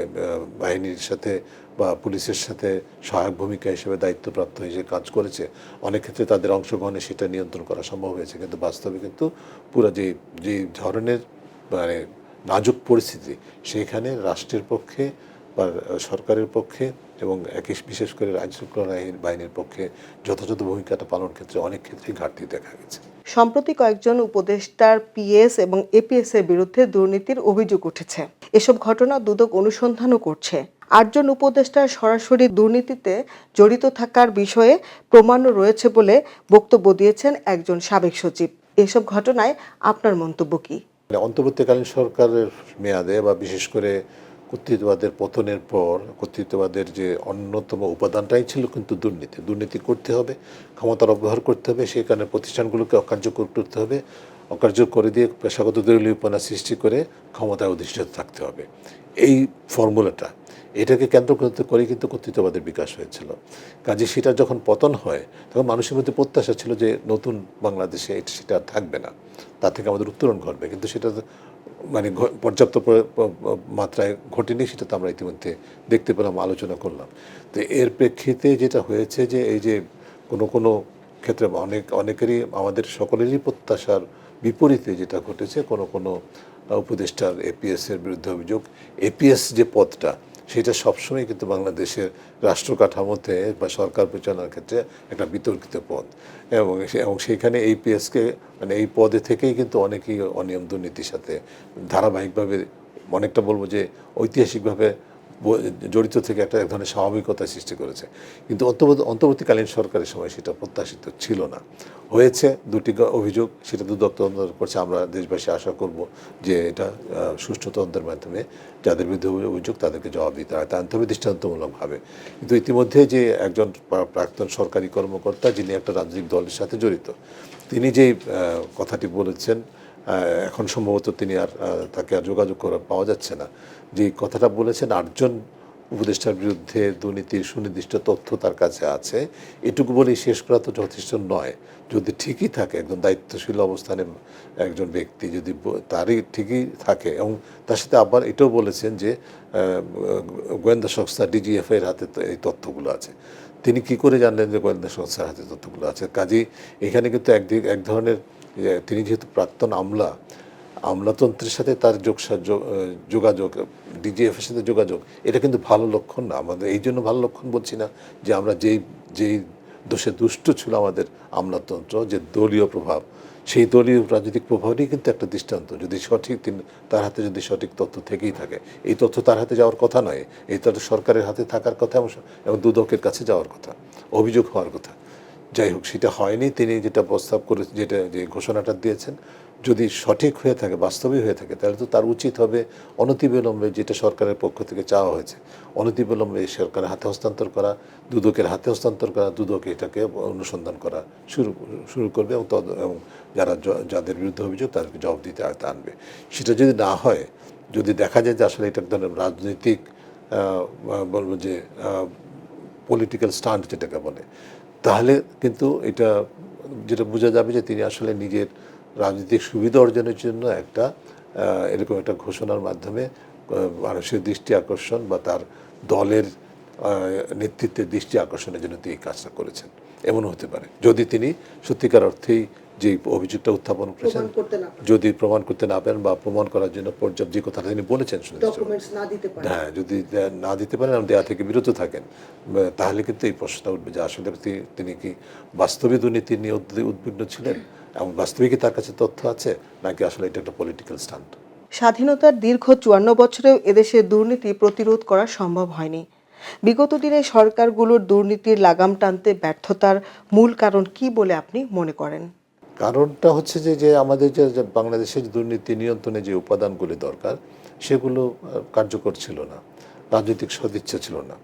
বাহিনীর সাথে বা পুলিশের সাথে সহায়ক ভূমিকা হিসেবে দায়িত্বপ্রাপ্ত হিসেবে কাজ করেছে, অনেক ক্ষেত্রে তাদের অংশগ্রহণে সেটা নিয়ন্ত্রণ করা সম্ভব হয়েছে। কিন্তু বাস্তবে কিন্তু পুরো যে ধরনের মানে নাজুক পরিস্থিতি, সেইখানে রাষ্ট্রের পক্ষে বা সরকারের পক্ষে এবং বিশেষ করে আইন শৃঙ্খলা বাহিনীর পক্ষে যথাযথ ভূমিকাটা পালন ক্ষেত্রে অনেক ক্ষেত্রেই ঘাটতি দেখা গেছে। সম্প্রতি কয়েকজন উপদেষ্টার পিএস এবং এপিএস এর বিরুদ্ধে দুর্নীতির অভিযোগ উঠেছে। এসব ঘটনা দুদক অনুসন্ধানও করছে। ৮ জন উপদেষ্টার সরাসরি দুর্নীতিতে জড়িত থাকার বিষয়ে প্রমাণও রয়েছে বলে বক্তব্য দিয়েছেন একজন সাবেক সচিব। এসব ঘটনায় আপনার মন্তব্য কি? অন্তর্বর্তীকালীন সরকারের মেয়াদে বা বিশেষ করে কর্তৃত্ববাদের পতনের পর কর্তৃত্ববাদের যে অন্যতম উপাদানটাই ছিল কিন্তু দুর্নীতি করতে হবে, ক্ষমতার অপব্যবহার করতে হবে, সেই কারণে প্রতিষ্ঠানগুলোকে অকার্যকর করতে হবে, অকার্যকর করে দিয়ে পেশাগত দলীয়পনা সৃষ্টি করে ক্ষমতায় অধিষ্ঠিত থাকতে হবে। এই ফর্মুলাটা, এটাকে কেন্দ্র করতে করে কিন্তু কর্তৃত্ববাদের বিকাশ হয়েছিল। কাজে সেটা যখন পতন হয়, তখন মানুষের মধ্যে প্রত্যাশা ছিল যে নতুন বাংলাদেশে সেটা আর থাকবে না, তা থেকে আমাদের উত্তরণ ঘটবে। কিন্তু সেটা মানে পর্যাপ্ত মাত্রায় ঘটেনি, সেটা তো আমরা ইতিমধ্যে দেখতে পেলাম, আলোচনা করলাম। তো এর প্রেক্ষিতে যেটা হয়েছে যে এই যে কোনো ক্ষেত্রে অনেকেরই, আমাদের সকলেরই প্রত্যাশার বিপরীতে যেটা ঘটেছে, কোনো উপদেষ্টার এপিএস-এর বিরুদ্ধে অভিযোগ। এপিএস যে পদটা, সেটা সবসময় কিন্তু বাংলাদেশের রাষ্ট্র কাঠামোতে বা সরকার পরিচালনার ক্ষেত্রে একটা বিতর্কিত পদ, এবং সেইখানে এই পিএসকে মানে এই পদে থেকেই কিন্তু অনেকেই অনিয়ম দুর্নীতির সাথে ধারাবাহিকভাবে, অনেকটা বলবো যে ঐতিহাসিকভাবে জড়িত থেকে এক ধরনের স্বাভাবিকতা সৃষ্টি করেছে। কিন্তু অন্তর্বর্তীকালীন সরকারের সময় সেটা প্রত্যাশিত ছিল না। হয়েছে দুটি অভিযোগ, সেটা দুদক তদন্ত করছে। আমরা দেশবাসী আশা করব যে এটা সুষ্ঠু তদন্তের মাধ্যমে যাদের বিরুদ্ধে অভিযোগ তাদেরকে জবাব দিতে হয়, তা আনতে হবে দৃষ্টান্তমূলকভাবে। কিন্তু ইতিমধ্যে যে একজন প্রাক্তন সরকারি কর্মকর্তা, যিনি একটা রাজনৈতিক দলের সাথে জড়িত, তিনি যেই কথাটি বলেছেন, এখন সম্ভবত তিনি তাকে আর যোগাযোগ পাওয়া যাচ্ছে না, যে কথাটা বলেছেন ৮ জন উপদেষ্টার বিরুদ্ধে দুর্নীতির সুনির্দিষ্ট তথ্য তার কাছে আছে, এটুকু বলেই শেষ করা তো যথেষ্ট নয়। যদি ঠিকই থাকে, একজন দায়িত্বশীল অবস্থানে একজন ব্যক্তি যদি তারই ঠিকই থাকে, এবং তার সাথে আবার এটাও বলেছেন যে গোয়েন্দা সংস্থা ডিজিএফ এর হাতে এই তথ্যগুলো আছে, তিনি কি করে জানলেন যে গোয়েন্দা সংস্থার হাতে তথ্যগুলো আছে? কাজেই এখানে কিন্তু এক ধরনের, তিনি যেহেতু প্রাক্তন আমলাতন্ত্রের সাথে তার যোগাযোগ, ডিজিএফের সাথে যোগাযোগ, এটা কিন্তু ভালো লক্ষণ না। আমাদের এই জন্য ভালো লক্ষণ বলছি না যে আমরা যেই দোষে দুষ্ট ছিল আমাদের আমলাতন্ত্র, যে দলীয় প্রভাব, সেই দলীয় রাজনৈতিক প্রভাবই কিন্তু একটা দৃষ্টান্ত। যদি তার হাতে যদি সঠিক তথ্য থেকেই থাকে, এই তথ্য তার হাতে যাওয়ার কথা নয়, এই তথ্য সরকারের হাতে থাকার কথা এবং দুদকের কাছে যাওয়ার কথা, অভিযোগ হওয়ার কথা। যাই হোক, সেটা হয়নি। তিনি যেটা প্রস্তাব করে, যেটা যে ঘোষণাটা দিয়েছেন, যদি সঠিক হয়ে থাকে, বাস্তবিক হয়ে থাকে, তাহলে তো তার উচিত হবে অনতিবিলম্বে, যেটা সরকারের পক্ষ থেকে চাওয়া হয়েছে, অনতিবিলম্বে সরকারের হাতে হস্তান্তর করা, দুদকের হাতে হস্তান্তর করা, দুদক এটাকে অনুসন্ধান করা শুরু শুরু করবে এবং এবং যাদের বিরুদ্ধে অভিযোগ তাদেরকে জবাব দিতে আনবে। সেটা যদি না হয়, যদি দেখা যায় যে আসলে এটা এক ধরনের রাজনৈতিক বলবো যে পলিটিক্যাল স্টান্ট যেটাকে বলে, তাহলে কিন্তু এটা যেটা বোঝা যাবে যে তিনি আসলে নিজের রাজনৈতিক সুবিধা অর্জনের জন্য একটা এরকম একটা ঘোষণার মাধ্যমে মানুষের দৃষ্টি আকর্ষণ বা তার দলের নেতৃত্বের দৃষ্টি আকর্ষণের জন্য তিনি এই কাজটা করেছেন। এমন হতে পারে, যদি তিনি সত্যিকার অর্থেই যে অভিযোগটা উত্থাপন করেছেন যদি প্রমাণ করতে না পারেন বা প্রমাণ করার জন্য পর্যাপ্ত, যে কথাটা তিনি বলেছেন হ্যাঁ, যদি না দিতে পারেন এবং দেয়া থেকে বিরত থাকেন, তাহলে কিন্তু এই প্রশ্নটা উঠবে যে আসলে তিনি কি বাস্তবে দুর্নীতি নিয়ে উদ্বিগ্ন ছিলেন এবং বাস্তবে কি তার কাছে তথ্য আছে, নাকি আসলে এটা একটা পলিটিক্যাল স্টান্ট। স্বাধীনতার দীর্ঘ ৫৪ বছরেও এদেশে দুর্নীতি প্রতিরোধ করা সম্ভব হয়নি। বিগত দিনে সরকারগুলোর দুর্নীতির লাগাম টানতে ব্যর্থতার মূল কারণ কি বলে আপনি মনে করেন? কারণটা হচ্ছে যে আমাদের যে বাংলাদেশের দুর্নীতি নিয়ন্ত্রণে যে উপাদানগুলি দরকার, সেগুলো কার্যকর ছিল না। রাজনৈতিক সদিচ্ছা ছিল না।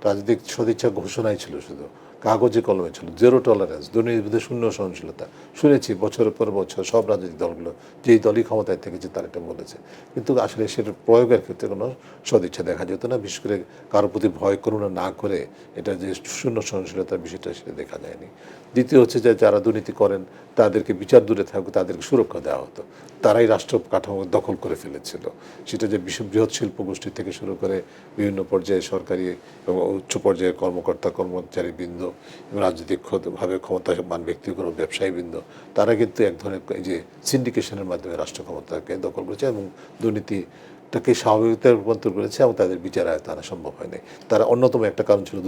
রাজনৈতিক সদিচ্ছা ঘোষণাই ছিল শুধু, কাগজে কলমে ছিল। জিরো টলারেন্স, দুর্নীতির বিরুদ্ধে শূন্য সহনশীলতা। শুনেছি বছরের পর বছর সব রাজনৈতিক দলগুলো, যেই দলই ক্ষমতায় থেকেছে তারা এটা বলেছে, কিন্তু আসলে সেটার প্রয়োগের ক্ষেত্রে কোনো সদিচ্ছা দেখা যেত না। বিশেষ করে কারোর প্রতি ভয় করুণা না করে এটা যে শূন্য সহনশীলতার বিষয়টা, সেটা দেখা যায়নি। দ্বিতীয় হচ্ছে যে যারা দুর্নীতি করেন তাদেরকে বিচার দূরে থাকুক, তাদেরকে সুরক্ষা দেওয়া হতো। তারাই রাষ্ট্র কাঠামো দখল করে ফেলেছিল। সেটা যে বৃহৎ শিল্প গোষ্ঠী থেকে শুরু করে বিভিন্ন পর্যায়ে সরকারি এবং উচ্চ পর্যায়ের কর্মকর্তা কর্মচারীবৃন্দ এবং রাজনৈতিকভাবে ক্ষমতাবান ব্যক্তিগুলো, ব্যবসায়ীবৃন্দ, তারা কিন্তু এক ধরনের এই যে সিন্ডিকেশনের মাধ্যমে রাষ্ট্র ক্ষমতাকে দখল করেছে এবং দুর্নীতিটাকে স্বাভাবিকতায় রূপান্তর করেছে এবং তাদের বিচার আয়ত্তে আনা সম্ভব হয়নি। তারা অন্যতম একটা কারণ ছিল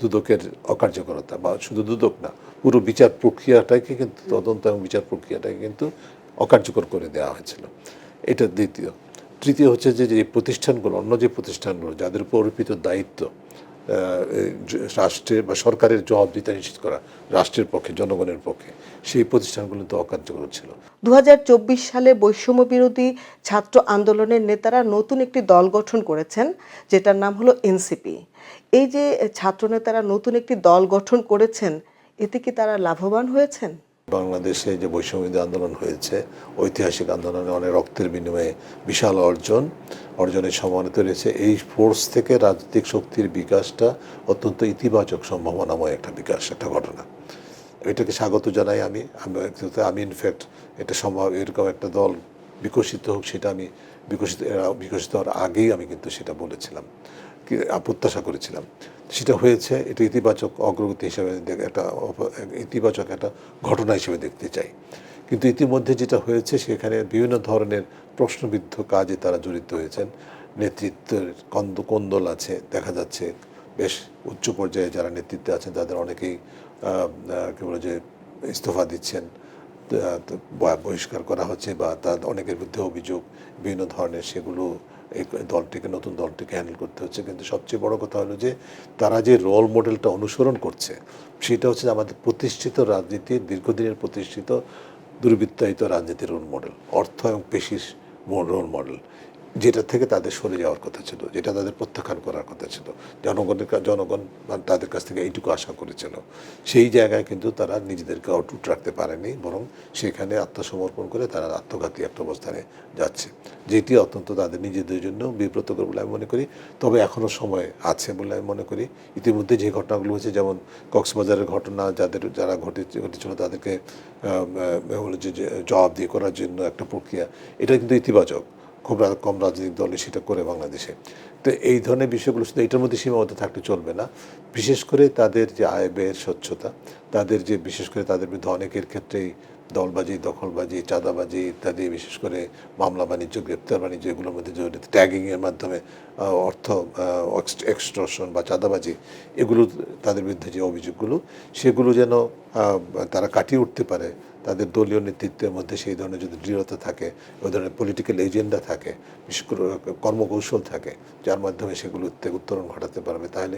দুদকের অকার্যকরতা, বা শুধু দুদক না, পুরো বিচার প্রক্রিয়াটাকে কিন্তু, তদন্ত এবং বিচার প্রক্রিয়াটাকে কিন্তু অকার্যকর করে দেওয়া হয়েছিল। এটা দ্বিতীয়। তৃতীয় হচ্ছে যে প্রতিষ্ঠানগুলো, অন্য যে প্রতিষ্ঠানগুলো যাদের উপর অর্পিত দায়িত্ব রাষ্ট্রের বা সরকারের জবাবদিহিতা নিশ্চিত করা, রাষ্ট্রের পক্ষে, জনগণের পক্ষে, সেই প্রতিষ্ঠানগুলো তো অকার্যকর ছিল। ২০২৪ সালে বৈষম্য বিরোধী ছাত্র আন্দোলনের নেতারা নতুন একটি দল গঠন করেছেন, যেটার নাম হলো এনসিপি। এই যে ছাত্রনেতারা নতুন একটি দল গঠন করেছেন, এতে কি তারা লাভবান হয়েছেন? বাংলাদেশে যে বৈষম্য আন্দোলন হয়েছে, ঐতিহাসিক আন্দোলনে অনেক রক্তের বিনিময়ে বিশাল অর্জনের সম্ভাবনা তৈরি হয়েছে। এই ফোর্স থেকে রাজনৈতিক শক্তির বিকাশটা অত্যন্ত ইতিবাচক সম্ভাবনাময় একটা বিকাশ, একটা ঘটনা। এটাকে স্বাগত জানাই আমি ইনফ্যাক্ট এটা সম্ভব, এরকম একটা দল বিকশিত হোক, সেটা আমি বিকশিত হওয়ার আগেই আমি কিন্তু সেটা বলেছিলাম, প্রত্যাশা করেছিলাম। সেটা হয়েছে, এটা ইতিবাচক অগ্রগতি হিসেবে, একটা ইতিবাচক একটা ঘটনা হিসেবে দেখতে চাই। কিন্তু ইতিমধ্যে যেটা হয়েছে, সেখানে বিভিন্ন ধরনের প্রশ্নবিদ্ধ কাজে তারা জড়িত হয়েছেন। নেতৃত্বের কোন্দল আছে, দেখা যাচ্ছে বেশ উচ্চ পর্যায়ে যারা নেতৃত্বে আছেন তাদের অনেকেই কী বলে যে ইস্তফা দিচ্ছেন, বহিষ্কার করা হচ্ছে, বা তার অনেকের বিরুদ্ধে অভিযোগ বিভিন্ন ধরনের, সেগুলো এই নতুন দলটিকে হ্যান্ডেল করতে হচ্ছে। কিন্তু সবচেয়ে বড় কথা হলো যে তারা যে রোল মডেলটা অনুসরণ করছে, সেটা হচ্ছে আমাদের প্রতিষ্ঠিত রাজনীতির, দীর্ঘদিনের প্রতিষ্ঠিত দুর্বৃত্তায়িত রাজনীতির রোল মডেল, অর্থ এবং পেশির রোল মডেল, যেটা থেকে তাদের সরে যাওয়ার কথা ছিল, যেটা তাদের প্রত্যাখ্যান করার কথা ছিল। জনগণ তাদের কাছ থেকে এইটুকু আশা করেছিল। সেই জায়গায় কিন্তু তারা নিজেদেরকে অটুট রাখতে পারেনি, বরং সেখানে আত্মসমর্পণ করে তারা আত্মঘাতী একটা অবস্থানে যাচ্ছে, যেটি অত্যন্ত তাদের নিজেদের জন্য বিব্রতকর বলে আমি মনে করি। তবে এখনও সময় আছে বলে আমি মনে করি। ইতিমধ্যে যে ঘটনাগুলো হয়েছে, যেমন কক্সবাজারের ঘটনা, যারা ঘটেছিল তাদেরকে যে জবাবদিহি করার জন্য একটা প্রক্রিয়া, এটা কিন্তু ইতিবাচক। খুব কম রাজনৈতিক দলে সেটা করে বাংলাদেশে। তো এই ধরনের বিষয়গুলো শুধু এটার মধ্যে সীমাবদ্ধ থাকলে চলবে না। বিশেষ করে তাদের যে আয় ব্যয়ের স্বচ্ছতা, তাদের যে বিশেষ করে তাদের বিরুদ্ধে অনেকের ক্ষেত্রেই দলবাজি, দখলবাজি, চাঁদাবাজি ইত্যাদি, বিশেষ করে মামলা বাণিজ্য, গ্রেপ্তার বাণিজ্য, এগুলোর মধ্যে জড়িত, ট্যাগিংয়ের মাধ্যমে অর্থ এক্সটর্শন বা চাঁদাবাজি, এগুলো তাদের বিরুদ্ধে যে অভিযোগগুলো, সেগুলো যেন তারা কাটিয়ে উঠতে পারে। তাদের দলীয় নেতৃত্বের মধ্যে সেই ধরনের যদি দৃঢ়তা থাকে, ওই ধরনের পলিটিক্যাল এজেন্ডা থাকে, বিশেষ করে কর্মকৌশল থাকে, যার মাধ্যমে সেগুলোতে উত্তরণ ঘটাতে পারবে, তাহলে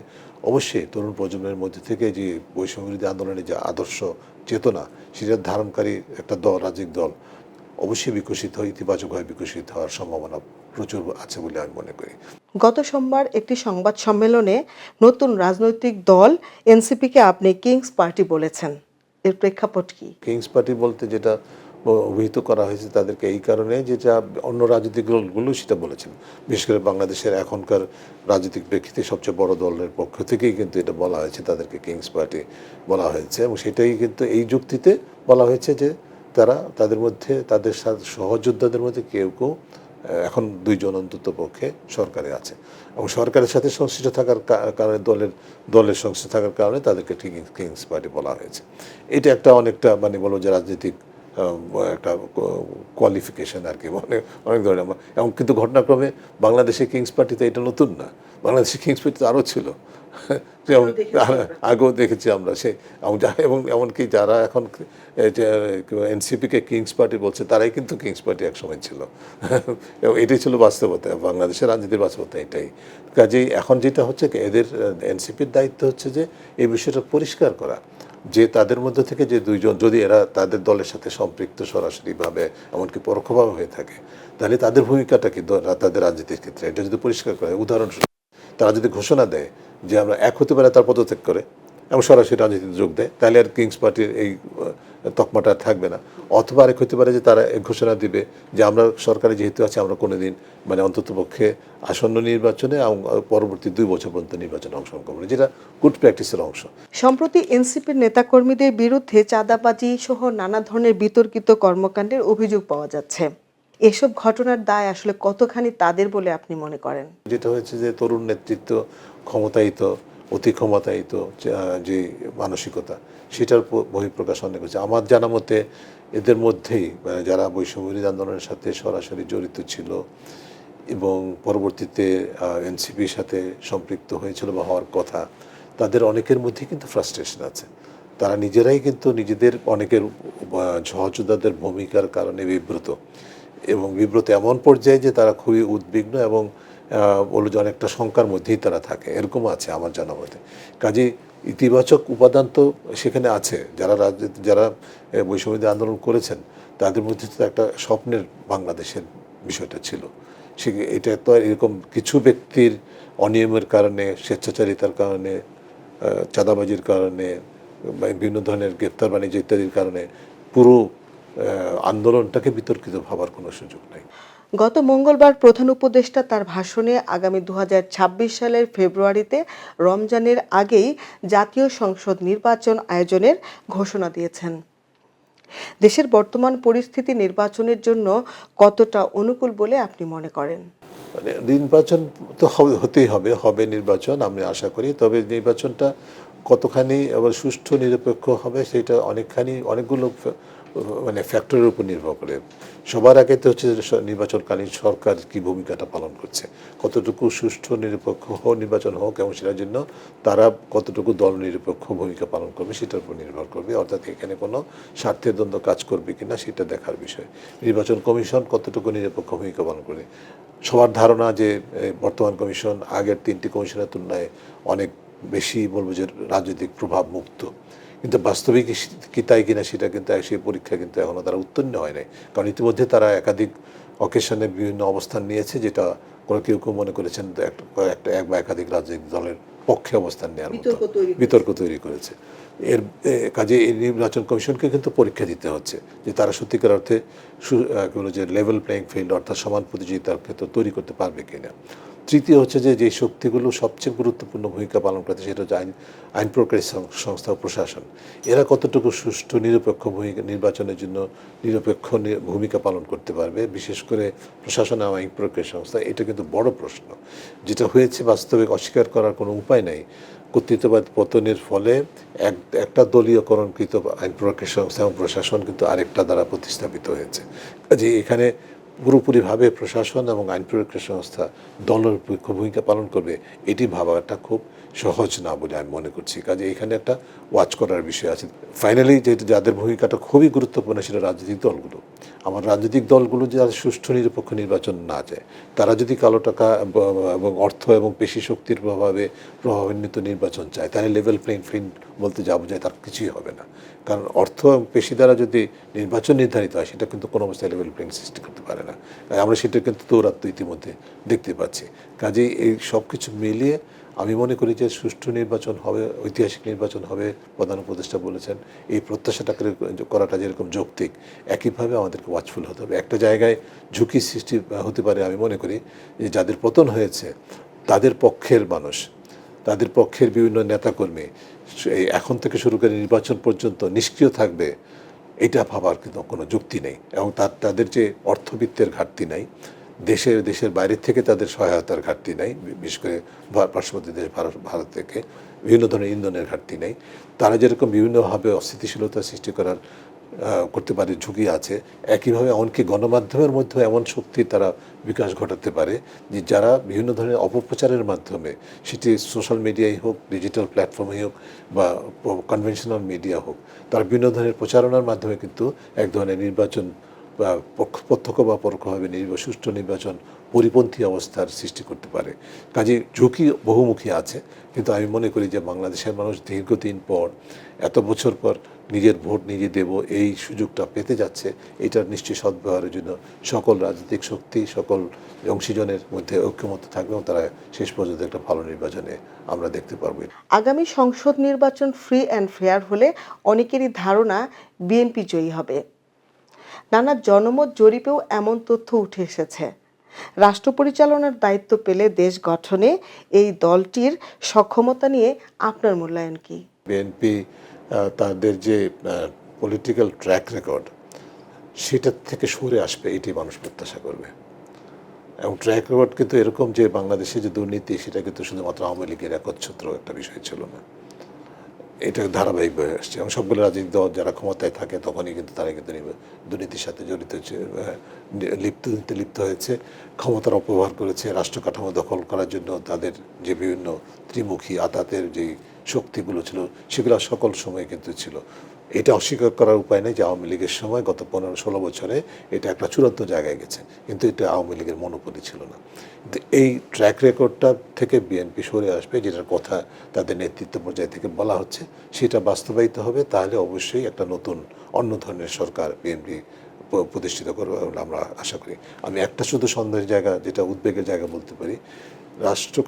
অবশ্যই তরুণ প্রজন্মের মধ্যে থেকে যে বৈষম্য বিরোধী আন্দোলনের যে আদর্শ চেতনা, সেটার ধারণকারী একটা দল, রাজনৈতিক দল অবশ্যই বিকশিত হয়, ইতিবাচকভাবে বিকশিত হওয়ার সম্ভাবনা প্রচুর আছে বলে আমি মনে করি। গত সোমবার একটি সংবাদ সম্মেলনে নতুন রাজনৈতিক দল এনসিপিকে আপনি কিংস পার্টি বলেছেন, এর প্রেক্ষাপট কি? কিংস পার্টি বলতে যেটা অভিহিত করা হয়েছে তাদেরকে এই কারণে, যেটা অন্য রাজনৈতিক দলগুলো সেটা বলেছেন, বিশেষ করে বাংলাদেশের এখনকার রাজনৈতিক প্রেক্ষিতে সবচেয়ে বড় দলের পক্ষ থেকেই কিন্তু এটা বলা হয়েছে, তাদেরকে কিংস পার্টি বলা হয়েছে। এবং সেটাই কিন্তু এই যুক্তিতে বলা হয়েছে যে তারা তাদের মধ্যে, তাদের সাথে সহযোদ্ধাদের মধ্যে কেউ কেউ এখন দুইজন অন্তত পক্ষে সরকারে আছে, এবং সরকারের সাথে সংশ্লিষ্ট থাকার কারণে, দলের সংশ্লিষ্ট থাকার কারণে তাদেরকে কিংস পার্টি বলা হয়েছে। এটা একটা অনেকটা মানে বলবো যে রাজনৈতিক একটা কোয়ালিফিকেশন আর কি, মানে অনেক ধরনের। এবং কিন্তু ঘটনাক্রমে বাংলাদেশে কিংস পার্টিতে এটা নতুন না, বাংলাদেশে কিংস পার্টিতে আরও ছিল, যেমন আগেও দেখেছি আমরা। এবং এমনকি যারা এখন এনসিপিকে কিংস পার্টি বলছে, তারাই কিন্তু কিংস পার্টি একসময় ছিল। এবং এটাই ছিল বাস্তবতা, বাংলাদেশের রাজনীতির বাস্তবতা এটাই। কাজেই এখন যেটা হচ্ছে এদের এনসিপির দায়িত্ব হচ্ছে যে এই বিষয়টা পরিষ্কার করা, যে তাদের মধ্যে থেকে যে দুইজন যদি এরা তাদের দলের সাথে সম্পৃক্ত সরাসরিভাবে এমনকি পরোক্ষভাবে হয়ে থাকে, তাহলে তাদের ভূমিকাটা কি তাদের রাজনীতির ক্ষেত্রে, এটা যদি পরিষ্কার করে। উদাহরণস্বরূপ, তারা যদি ঘোষণা দেয় যে আমরা এক হতে পারে, তার পদত্যাগ করে এবং সরাসরি রাজনীতিতে যোগ দেয়, তাহলে আর কিংস পার্টির এই তকমাটা থাকবে না। অথবা আরেক হতে পারে যে তারা ঘোষণা দিবে যে আমরা সরকারে যেহেতু আছে, আমরা কোনোদিন মানে অন্ততপক্ষে আসন্ন নির্বাচনে এবং পরবর্তী 2 বছর পর্যন্ত নির্বাচনে অংশগ্রহণ করবে, যেটা গুড প্র্যাকটিসের অংশ। সম্প্রতি এনসিপির নেতাকর্মীদের বিরুদ্ধে চাঁদাবাজি সহ নানা ধরনের বিতর্কিত কর্মকাণ্ডের অভিযোগ পাওয়া যাচ্ছে। এসব ঘটনার দায় আসলে কতখানি তাদের বলে আপনি মনে করেন? যেটা হয়েছে যে তরুণ নেতৃত্ব, ক্ষমতায়িত, অতি ক্ষমতায়িত যে মানসিকতা, সেটার বহিঃপ্রকাশ অনেক হচ্ছে। আমার জানা মতে এদের মধ্যেই যারা বৈষম্যবিরোধী আন্দোলনের সাথে সরাসরি জড়িত ছিল এবং পরবর্তীতে এনসিপির সাথে সম্পৃক্ত হয়েছিল বা হওয়ার কথা, তাদের অনেকের মধ্যেই কিন্তু ফ্রাস্ট্রেশন আছে। তারা নিজেরাই কিন্তু নিজেদের অনেকের সহযোদ্ধাদের ভূমিকার কারণে বিব্রত, এবং বিব্রত এমন পর্যায়ে যে তারা খুবই উদ্বিগ্ন এবং বলল যে অনেকটা শঙ্কার মধ্যেই তারা থাকে, এরকম আছে আমার জানা মতে। কাজেই ইতিবাচক উপাদান তো সেখানে আছে। যারা বৈষম্যবিরোধী আন্দোলন করেছেন, তাদের মধ্যে তো একটা স্বপ্নের বাংলাদেশের বিষয়টা ছিল। এটা তো এরকম কিছু ব্যক্তির অনিয়মের কারণে, স্বেচ্ছাচারিতার কারণে, চাঁদাবাজির কারণে, বিভিন্ন ধরনের গ্রেপ্তার বাণিজ্য ইত্যাদির কারণে পুরো আন্দোলনটাকে বিতর্কিত ভাবার কোনো সুযোগ নাই। গত মঙ্গলবার প্রধান উপদেষ্টা তার ভাষণে আগামী 2026 সালের ফেব্রুয়ারিতে রমজানের আগেই জাতীয় সংসদ নির্বাচন আয়োজনের ঘোষণা দিয়েছেন। দেশের বর্তমান পরিস্থিতি নির্বাচনের জন্য কতটা অনুকূল বলে আপনি মনে করেন? মানে নির্বাচন তো হতেই হবে নির্বাচন, আমি আশা করি। তবে নির্বাচনটা কতখানি আবার সুষ্ঠু নিরপেক্ষ হবে, সেটা অনেকগুলো মানে ফ্যাক্টরের উপর নির্ভর করে। সবার আগে তো হচ্ছে নির্বাচনকালীন সরকার কি ভূমিকাটা পালন করছে, কতটুকু সুষ্ঠু নিরপেক্ষ নির্বাচন হোক, এবং সেটার জন্য তারা কতটুকু দল নিরপেক্ষ ভূমিকা পালন করবে সেটার উপর নির্ভর করবে। অর্থাৎ এখানে কোনো স্বার্থের দ্বন্দ্ব কাজ করবে কিনা সেটা দেখার বিষয়। নির্বাচন কমিশন কতটুকু নিরপেক্ষ ভূমিকা পালন করে। সবার ধারণা যে বর্তমান কমিশন আগের 3টি কমিশনের তুলনায় অনেক বেশি বলবো যে রাজনৈতিক প্রভাব মুক্ত, কিন্তু বাস্তবিক কি তাই কিনা সেটা কিন্তু সেই পরীক্ষা কিন্তু এখনও তারা উত্তীর্ণ হয় নাই। কারণ ইতিমধ্যে তারা একাধিক অকেশনে বিভিন্ন অবস্থান নিয়েছে, যেটা কেউ কেউ মনে করেছেন এক বা একাধিক রাজনৈতিক দলের পক্ষে অবস্থান নেওয়ার মতো বিতর্ক তৈরি করেছে। কাজে এই নির্বাচন কমিশনকে কিন্তু পরীক্ষা দিতে হচ্ছে যে তারা সত্যিকার অর্থে যে লেভেল প্লেয়িং ফিল্ড, অর্থাৎ সমান প্রতিযোগিতার ক্ষেত্র তৈরি করতে পারবে কিনা। তৃতীয় হচ্ছে যে শক্তিগুলো সবচেয়ে গুরুত্বপূর্ণ ভূমিকা পালন করতে, সেটা হচ্ছে আইন প্রক্রিয়া সংস্থা ও প্রশাসন। এরা কতটুকু সুষ্ঠু নিরপেক্ষ নির্বাচনের জন্য নিরপেক্ষ ভূমিকা পালন করতে পারবে, বিশেষ করে প্রশাসন এবং আইন প্রক্রিয়া সংস্থা। এটা কিন্তু বড় প্রশ্ন, যেটা হয়েছে বাস্তবে অস্বীকার করার কোনো উপায় নাই। কর্তৃত্ববাদ পতনের ফলে একটা দলীয়করণকৃত আইন প্রক্রিয়া সংস্থা এবং প্রশাসন কিন্তু আরেকটা দ্বারা প্রতিস্থাপিত হয়েছে। যে এখানে পুরোপুরিভাবে প্রশাসন এবং আইন প্রক্রিয়া সংস্থা দলের ভূমিকা পালন করবে, এটি ভাবাটা খুব সহজ না বলে আমি মনে করছি। কাজে এখানে একটা ওয়াচ করার বিষয় আছে। ফাইনালি যেহেতু যাদের ভূমিকাটা খুবই গুরুত্বপূর্ণ সেটা রাজনৈতিক দলগুলো। আমার রাজনৈতিক দলগুলো যারা সুষ্ঠু নিরপেক্ষ নির্বাচন না যায়, তারা যদি কালো টাকা এবং অর্থ এবং পেশি শক্তির প্রভাবান্বিত নির্বাচন চায়, তাহলে লেভেল প্লেইং ফিল্ড বলতে যা বোঝায় তার কিছুই হবে না। কারণ অর্থ এবং পেশি দ্বারা যদি নির্বাচন নির্ধারিত হয়, সেটা কিন্তু কোনো অবস্থায় লেভেল প্লেইং সৃষ্টি করতে পারে না। আমরা সেটা কিন্তু দৌরাত্ম্য ইতিমধ্যে দেখতে পাচ্ছি। কাজেই এই সব কিছু মিলিয়ে আমি মনে করি যে সুষ্ঠু নির্বাচন হবে, ঐতিহাসিক নির্বাচন হবে, প্রধান উপদেষ্টা বলেছেন। এই প্রত্যাশাটা করাটা যেরকম যৌক্তিক, একইভাবে আমাদেরকে ওয়াচফুল হতে হবে। একটা জায়গায় ঝুঁকি সৃষ্টি হতে পারে, আমি মনে করি যে যাদের পতন হয়েছে তাদের পক্ষের মানুষ, তাদের পক্ষের বিভিন্ন নেতাকর্মী এখন থেকে শুরু করে নির্বাচন পর্যন্ত নিষ্ক্রিয় থাকবে, এটা ভাবার কিন্তু কোনো যুক্তি নেই। এবং তাদের যে অর্থবিত্তের ঘাটতি নাই, দেশের বাইরে থেকে তাদের সহায়তার ঘাটতি নাই, বিশেষ করে পার্শ্ববর্তী দেশ ভারত থেকে বিভিন্ন ধরনের ইন্ধনের ঘাটতি নেই। তারা যেরকম বিভিন্নভাবে অস্থিতিশীলতা সৃষ্টি করতে পারে, ঝুঁকি আছে, একইভাবে এমনকি গণমাধ্যমের মধ্যে এমন শক্তির তারা বিকাশ ঘটাতে পারে যে যারা বিভিন্ন ধরনের অপপ্রচারের মাধ্যমে, সেটি সোশ্যাল মিডিয়াই হোক, ডিজিটাল প্ল্যাটফর্মই হোক বা কনভেনশনাল মিডিয়া হোক, তারা বিভিন্ন ধরনের প্রচারণার মাধ্যমে কিন্তু এক ধরনের নির্বাচন বা প্রত্যক্ষ বা পরোক্ষভাবে সুষ্ঠু নির্বাচন পরিপন্থী অবস্থার সৃষ্টি করতে পারে। কাজে ঝুঁকি বহুমুখী আছে, কিন্তু আমি মনে করি যে বাংলাদেশের মানুষ দীর্ঘদিন পর, এত বছর পর নিজের ভোট নিজে দেব এই সুযোগটা পেতে যাচ্ছে। এটার নিশ্চয়ই সদ্ব্যবহারের জন্য সকল রাজনৈতিক শক্তি, সকল অংশীজনের মধ্যে ঐক্যমত্য থাকবে এবং তারা শেষ পর্যন্ত একটা ভালো নির্বাচনে আমরা দেখতে পারবো। আগামী সংসদ নির্বাচন ফ্রি অ্যান্ড ফেয়ার হলে অনেকেরই ধারণা বিএনপি জয়ী হবে। নানা জনমত জরিপেও এমন তথ্য উঠে এসেছে। রাষ্ট্র পরিচালনার দায়িত্ব পেলে দেশ গঠনে এই দলটির সক্ষমতা নিয়ে আপনার মূল্যায়ন কি? বিএনপি তাদের যে পলিটিক্যাল ট্র্যাক রেকর্ড, সেটার থেকে সরে আসবে, এটি মানুষ প্রত্যাশা করবে। এবং ট্র্যাক রেকর্ড কিন্তু এরকম যে বাংলাদেশে যে দুর্নীতি, সেটা কিন্তু শুধুমাত্র আওয়ামী লীগের একচ্ছত্র একটা বিষয় ছিল না, এটা ধারাবাহিক হয়ে আসছে। এবং সবগুলো রাজনৈতিক দল যারা ক্ষমতায় থাকে তখনই কিন্তু তারা কিন্তু দুর্নীতির সাথে জড়িত হচ্ছে, লিপ্ত হয়েছে, ক্ষমতার অপব্যবহার করেছে, রাষ্ট্র কাঠামো দখল করার জন্য তাদের যে বিভিন্ন ত্রিমুখী আতাতের যে শক্তিগুলো ছিল, সেগুলো সকল সময় কিন্তু ছিল। এটা অস্বীকার করার উপায় নেই যে আওয়ামী লীগের সময় গত 15-16 বছরে এটা একটা চূড়ান্ত জায়গায় গেছে, কিন্তু এটা আওয়ামী লীগের মনোপলি ছিল না। কিন্তু এই ট্র্যাক রেকর্ডটা থেকে বিএনপি সরে আসবে, যেটার কথা তাদের নেতৃত্ব পর্যায় থেকে বলা হচ্ছে, সেটা বাস্তবায়িত হবে। তাহলে অবশ্যই একটা নতুন অন্য ধরনের সরকার বিএনপি প্রতিষ্ঠিত করবে বলে আমরা আশা করি। আমি একটা শুধু সন্দেহের জায়গা, যেটা উদ্বেগের জায়গা বলতে পারি, রাষ্ট্র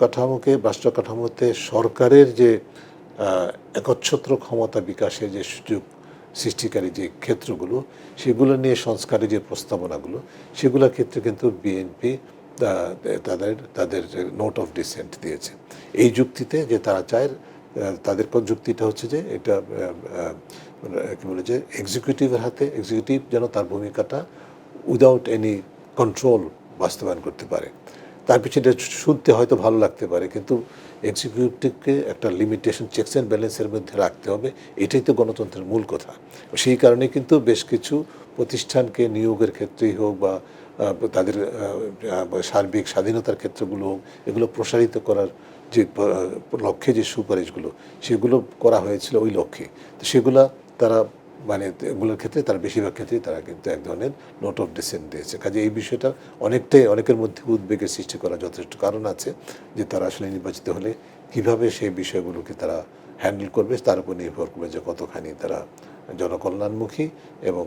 কাঠামোতে সরকারের যে একচ্ছত্র ক্ষমতা বিকাশের যে সুযোগ সৃষ্টিকারী যে ক্ষেত্রগুলো, সেগুলো নিয়ে সংস্কারের যে প্রস্তাবনাগুলো, সেগুলোর ক্ষেত্রে কিন্তু বিএনপি তাদের নোট অফ ডিসেন্ট দিয়েছে এই যুক্তিতে যে তারা চায়, তাদের যুক্তিটা হচ্ছে যে এটা কী বলে যে এক্সিকিউটিভ যেন তার ভূমিকাটা উইদাউট এনি কন্ট্রোল বাস্তবায়ন করতে পারে। তার পিছনে শুনতে হয়তো ভালো লাগতে পারে, কিন্তু এক্সিকিউটিভকে একটা লিমিটেশন, চেকস অ্যান্ড ব্যালেন্সের মধ্যে রাখতে হবে। এটাই তো গণতন্ত্রের মূল কথা। সেই কারণে কিন্তু বেশ কিছু প্রতিষ্ঠানকে নিয়োগের ক্ষেত্রেই হোক বা তাদের সার্বিক স্বাধীনতার ক্ষেত্রগুলো হোক, এগুলো প্রসারিত করার যে লক্ষ্যে যে সুপারিশগুলো, সেগুলো করা হয়েছিল ওই লক্ষ্যে। তো সেগুলা তারা এগুলোর ক্ষেত্রে তারা বেশিরভাগ ক্ষেত্রেই তারা কিন্তু এক ধরনের নোট অফ ডিসেন্ট দিয়েছে। কাজে এই বিষয়টা অনেকের মধ্যে উদ্বেগের সৃষ্টি করার যথেষ্ট কারণ আছে, যে তারা আসলে নির্বাচিত হলে কিভাবে সেই বিষয়গুলোকে তারা হ্যান্ডেল করবে, তার উপর নির্ভর করবে যে কতখানি তারা জনকল্যাণমুখী এবং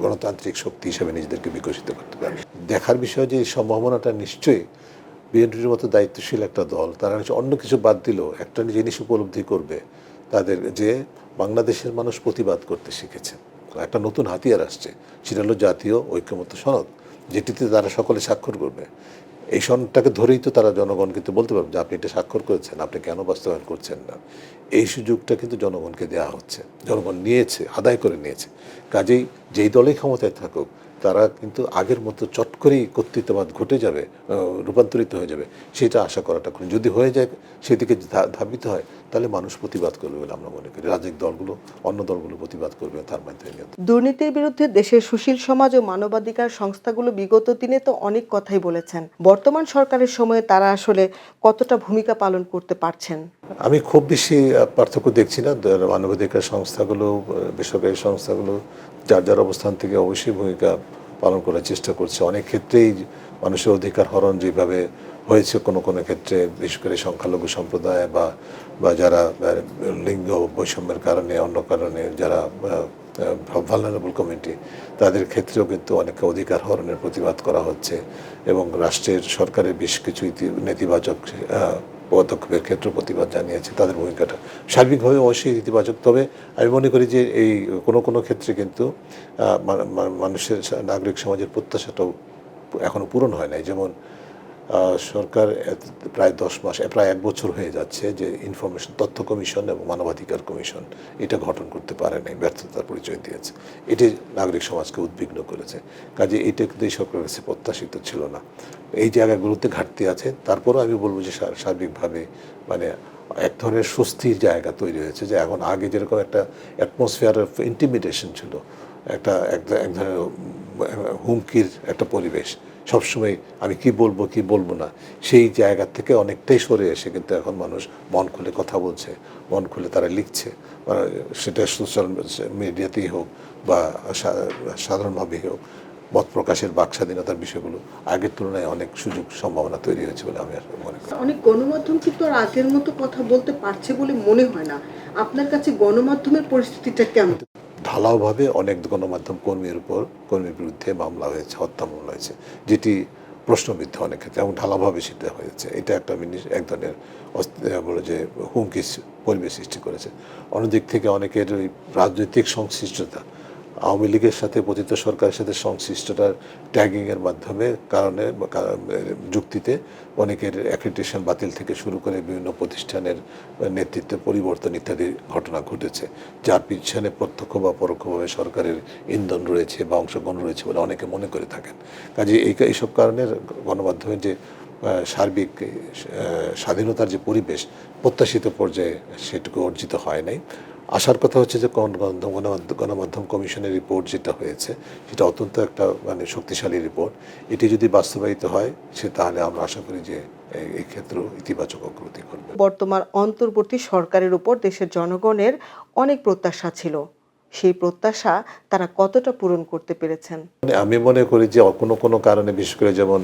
গণতান্ত্রিক শক্তি হিসেবে নিজেদেরকে বিকশিত করতে পারবে। দেখার বিষয় যে এই সম্ভাবনাটা নিশ্চয়ই বিএনপির মতো দায়িত্বশীল একটা দল, তারা অন্য কিছু বাদ দিলেও একটা জিনিস উপলব্ধি করবে, তাদের যে বাংলাদেশের মানুষ প্রতিবাদ করতে শিখেছে। একটা নতুন হাতিয়ার আসছে, সেটা হলো জাতীয় ঐক্যমত্য সনদ, যেটিতে তারা সকলে স্বাক্ষর করবে। এই সনদটাকে ধরেই তো তারা জনগণ কিন্তু বলতে পারবে যে আপনি এটা স্বাক্ষর করেছেন, আপনি কেন বাস্তবায়ন করছেন না। এই সুযোগটা কিন্তু জনগণকে দেওয়া হচ্ছে, জনগণ নিয়েছে, আদায় করে নিয়েছে। কাজেই যেই দলেই ক্ষমতায় থাকুক, তারা কিন্তু আগের মতো চট করেই কর্তৃত্ববাদ ঘটে যাবে, রূপান্তরিত হয়ে যাবে, সেটা আশা করাটা, যদি হয়ে যায় সেদিকে ধাবিত হয়, তাহলে মানুষ প্রতিবাদ করবে বলে আমরা মনে করি। রাজনৈতিক দলগুলো, অন্য দলগুলো প্রতিবাদ করবে তার মাধ্যমে। দুর্নীতির বিরুদ্ধে দেশের সুশীল সমাজ ও মানবাধিকার সংস্থাগুলো বিগত দিনে তো অনেক কথাই বলেছেন। বর্তমান সরকারের সময়ে তারা আসলে কতটা ভূমিকা পালন করতে পারছেন? আমি খুব বেশি পার্থক্য দেখছি না। মানবাধিকার সংস্থাগুলো, বেসরকারি সংস্থাগুলো যার যার অবস্থান থেকে অবশ্যই ভূমিকা পালন করার চেষ্টা করছে। অনেক ক্ষেত্রেই মানুষের অধিকার হরণ যেভাবে হয়েছে কোনো কোনো ক্ষেত্রে, বিশেষ করে সংখ্যালঘু সম্প্রদায় বা যারা লিঙ্গ বৈষম্যের কারণে, অন্য কারণে যারা ভালনারেবল কমিউনিটি, তাদের ক্ষেত্রেও কিন্তু অনেক অধিকার হরণের প্রতিবাদ করা হচ্ছে এবং রাষ্ট্রের সরকারের বেশ কিছু নেতিবাচক পদক্ষেপের ক্ষেত্রে প্রতিবাদ জানিয়েছে। তাদের ভূমিকাটা সার্বিকভাবে অবশ্যই ইতিবাচক। তবে আমি মনে করি যে এই কোনো কোনো ক্ষেত্রে কিন্তু মানুষের, নাগরিক সমাজের প্রত্যাশাটাও এখনো পূরণ হয় নাই। যেমন সরকার প্রায় 10 মাস, প্রায় 1 বছর হয়ে যাচ্ছে যে ইনফরমেশন তথ্য কমিশন এবং মানবাধিকার কমিশন এটা গঠন করতে পারে নাই, ব্যর্থতার পরিচয় দিয়েছে। এটি নাগরিক সমাজকে উদ্বিগ্ন করেছে। কাজে এটা কিন্তু এই সরকারের কাছে প্রত্যাশিত ছিল না। এই জায়গাগুলোতে ঘাটতি আছে। তারপরেও আমি বলবো যে সার্বিকভাবে মানে এক ধরনের স্বস্তির জায়গা তৈরি হয়েছে, যে এখন আগে যেরকম একটা অ্যাটমসফিয়ার অফ ইন্টিমিডেশন ছিল, এক ধরনের হুমকির একটা পরিবেশ, সবসময় আমি কি বলবো না, সেই জায়গা থেকে অনেকটাই সরে এসে কিন্তু এখন মানুষ মন খুলে কথা বলছে, মন খুলে তারা লিখছে, সেটা সোশ্যাল মিডিয়াতেই হোক বা সাধারণভাবেই হোক। মত প্রকাশের বাক স্বাধীনতার বিষয়গুলো আগের তুলনায় অনেক সুযোগ সম্ভাবনা তৈরি হয়েছে বলে আমি মনে করি। অনেক গণমাধ্যম কিন্তু আর আগের মতো কথা বলতে পারছে বলে মনে হয় না। আপনার কাছে গণমাধ্যমের পরিস্থিতিটা কেমন? ঢালাওভাবে অনেক গণমাধ্যম কর্মীর বিরুদ্ধে মামলা হয়েছে, হত্যা মামলা হয়েছে, যেটি প্রশ্নবিদ্ধ অনেক ক্ষেত্রে, এবং ঢালাওভাবে সেটা হয়েছে। এটা একটা এক ধরনের বলে যে হুমকি পরিবেশ সৃষ্টি করেছে। অন্যদিক থেকে অনেকের ওই রাজনৈতিক সংশ্লিষ্টতা, আওয়ামী লীগের সাথে পতিত সরকারের সাথে সংশ্লিষ্টতার ট্যাগিংয়ের মাধ্যমে যুক্তিতে অনেকের অ্যাক্রিডিটেশন বাতিল থেকে শুরু করে বিভিন্ন প্রতিষ্ঠানের নেতৃত্বের পরিবর্তন ইত্যাদি ঘটনা ঘটেছে, যার পিছনে প্রত্যক্ষ বা পরোক্ষভাবে সরকারের ইন্ধন রয়েছে বা অংশগ্রহণ রয়েছে বলে অনেকে মনে করে থাকেন। কাজে এইসব কারণে গণমাধ্যমের যে সার্বিক স্বাধীনতার যে পরিবেশ প্রত্যাশিত পর্যায়ে সেটুকু অর্জিত হয় নাই। আসার কথা হচ্ছে যে গণমাধ্যম কমিশনের রিপোর্ট যেটা হয়েছে সেটা অত্যন্ত একটা শক্তিশালী রিপোর্ট। এটি যদি বাস্তবায়িত হয় তাহলে আমরা আশা করি যে এই ক্ষেত্রে ইতিবাচক অগ্রগতি ঘটবে। বর্তমান অন্তর্বর্তী সরকারের উপর দেশের জনগণের অনেক প্রত্যাশা ছিল, সেই প্রত্যাশা তারা কতটা পূরণ করতে পেরেছেন? আমি মনে করি যে কোনো কারণে, বিশেষ করে যেমন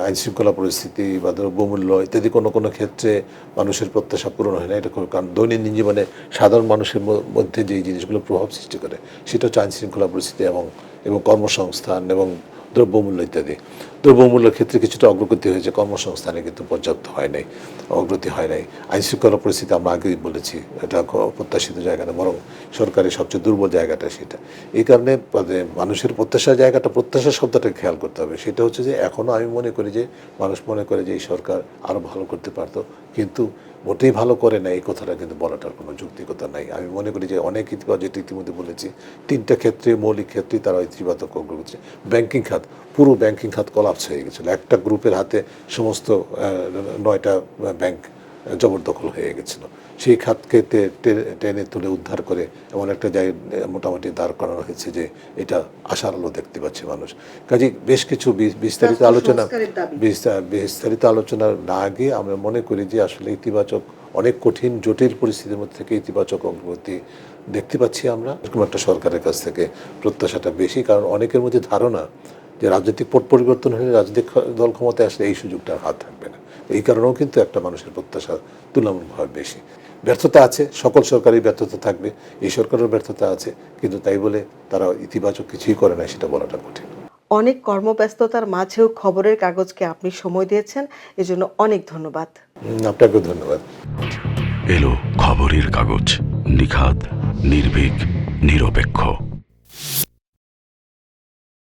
আইনশৃঙ্খলা পরিস্থিতি বা দ্রব্যমূল্য ইত্যাদি কোনো ক্ষেত্রে মানুষের প্রত্যাশা পূরণ হয় না। এটা কারণ দৈনন্দিন জীবনে সাধারণ মানুষের মধ্যে যে জিনিসগুলো প্রভাব সৃষ্টি করে সেটা হচ্ছে আইনশৃঙ্খলা পরিস্থিতি এবং কর্মসংস্থান এবং দ্রব্যমূল্য ইত্যাদি। দ্রব্যমূল্যের ক্ষেত্রে কিছুটা অগ্রগতি হয়েছে, কর্মসংস্থানে কিন্তু পর্যাপ্ত অগ্রগতি হয় নাই। আইনশৃঙ্খলা পরিস্থিতি আমরা আগেই বলেছি এটা প্রত্যাশিত জায়গা না, বরং সরকারের সবচেয়ে দুর্বল জায়গাটা সেটা। এই কারণে মানুষের প্রত্যাশা শব্দটা খেয়াল করতে হবে। সেটা হচ্ছে যে এখনও আমি মনে করি যে মানুষ মনে করে যে এই সরকার আরও ভালো করতে পারতো, কিন্তু মোটেই ভালো করে না, এই কথাটা কিন্তু বলাটার কোনো যৌক্তিকতা নাই। আমি মনে করি যে অনেক যেটা ইতিমধ্যে বলেছি, 3টা ক্ষেত্রে, মৌলিক ক্ষেত্রেই তারা ইতিবাচক অগ্রগতি। ব্যাংকিং খাত, পুরো ব্যাংকিং খাত কলাপস হয়ে গেছিলো। একটা গ্রুপের হাতে সমস্ত 9টা ব্যাংক জবরদখল হয়ে গেছিলো। সেই খাতকে টেনে তুলে উদ্ধার করে এমন একটা জায়গায় মোটামুটি দাঁড় করানো হয়েছে যে এটা আশার আলো দেখতে পাচ্ছে মানুষ। কাজে বেশ কিছু বিস্তারিত আলোচনা না গিয়ে আমরা মনে করি যে আসলে ইতিবাচক, অনেক কঠিন জটিল পরিস্থিতির মধ্যে থেকে ইতিবাচক অগ্রগতি দেখতে পাচ্ছি আমরা। এরকম একটা সরকারের কাছ থেকে প্রত্যাশাটা বেশি, কারণ অনেকের মধ্যে ধারণা যে রাজনৈতিক পট পরিবর্তন হলে রাজনৈতিক দল ক্ষমতায় আসলে এই সুযোগটা হাত থাকবে না। এই কারণেও কিন্তু একটা মানুষের প্রত্যাশা তুলনামূলকভাবে বেশি। ব্যর্থতা আছে, সকল সরকারই ব্যর্থতা থাকবে, এই সরকারের ব্যর্থতা আছে, কিন্তু তাই বলে তারা ইতিবাচক কিছুই করে না সেটা বলাটা কঠিন। অনেক কর্মব্যস্ততার মাঝেও খবরের কাগজকে আপনি সময় দিয়েছেন, এজন্য অনেক ধন্যবাদ। আপনাকেও ধন্যবাদ। এলো খবরের কাগজ, নিখাদ, নির্ভীক, নিরপেক্ষ।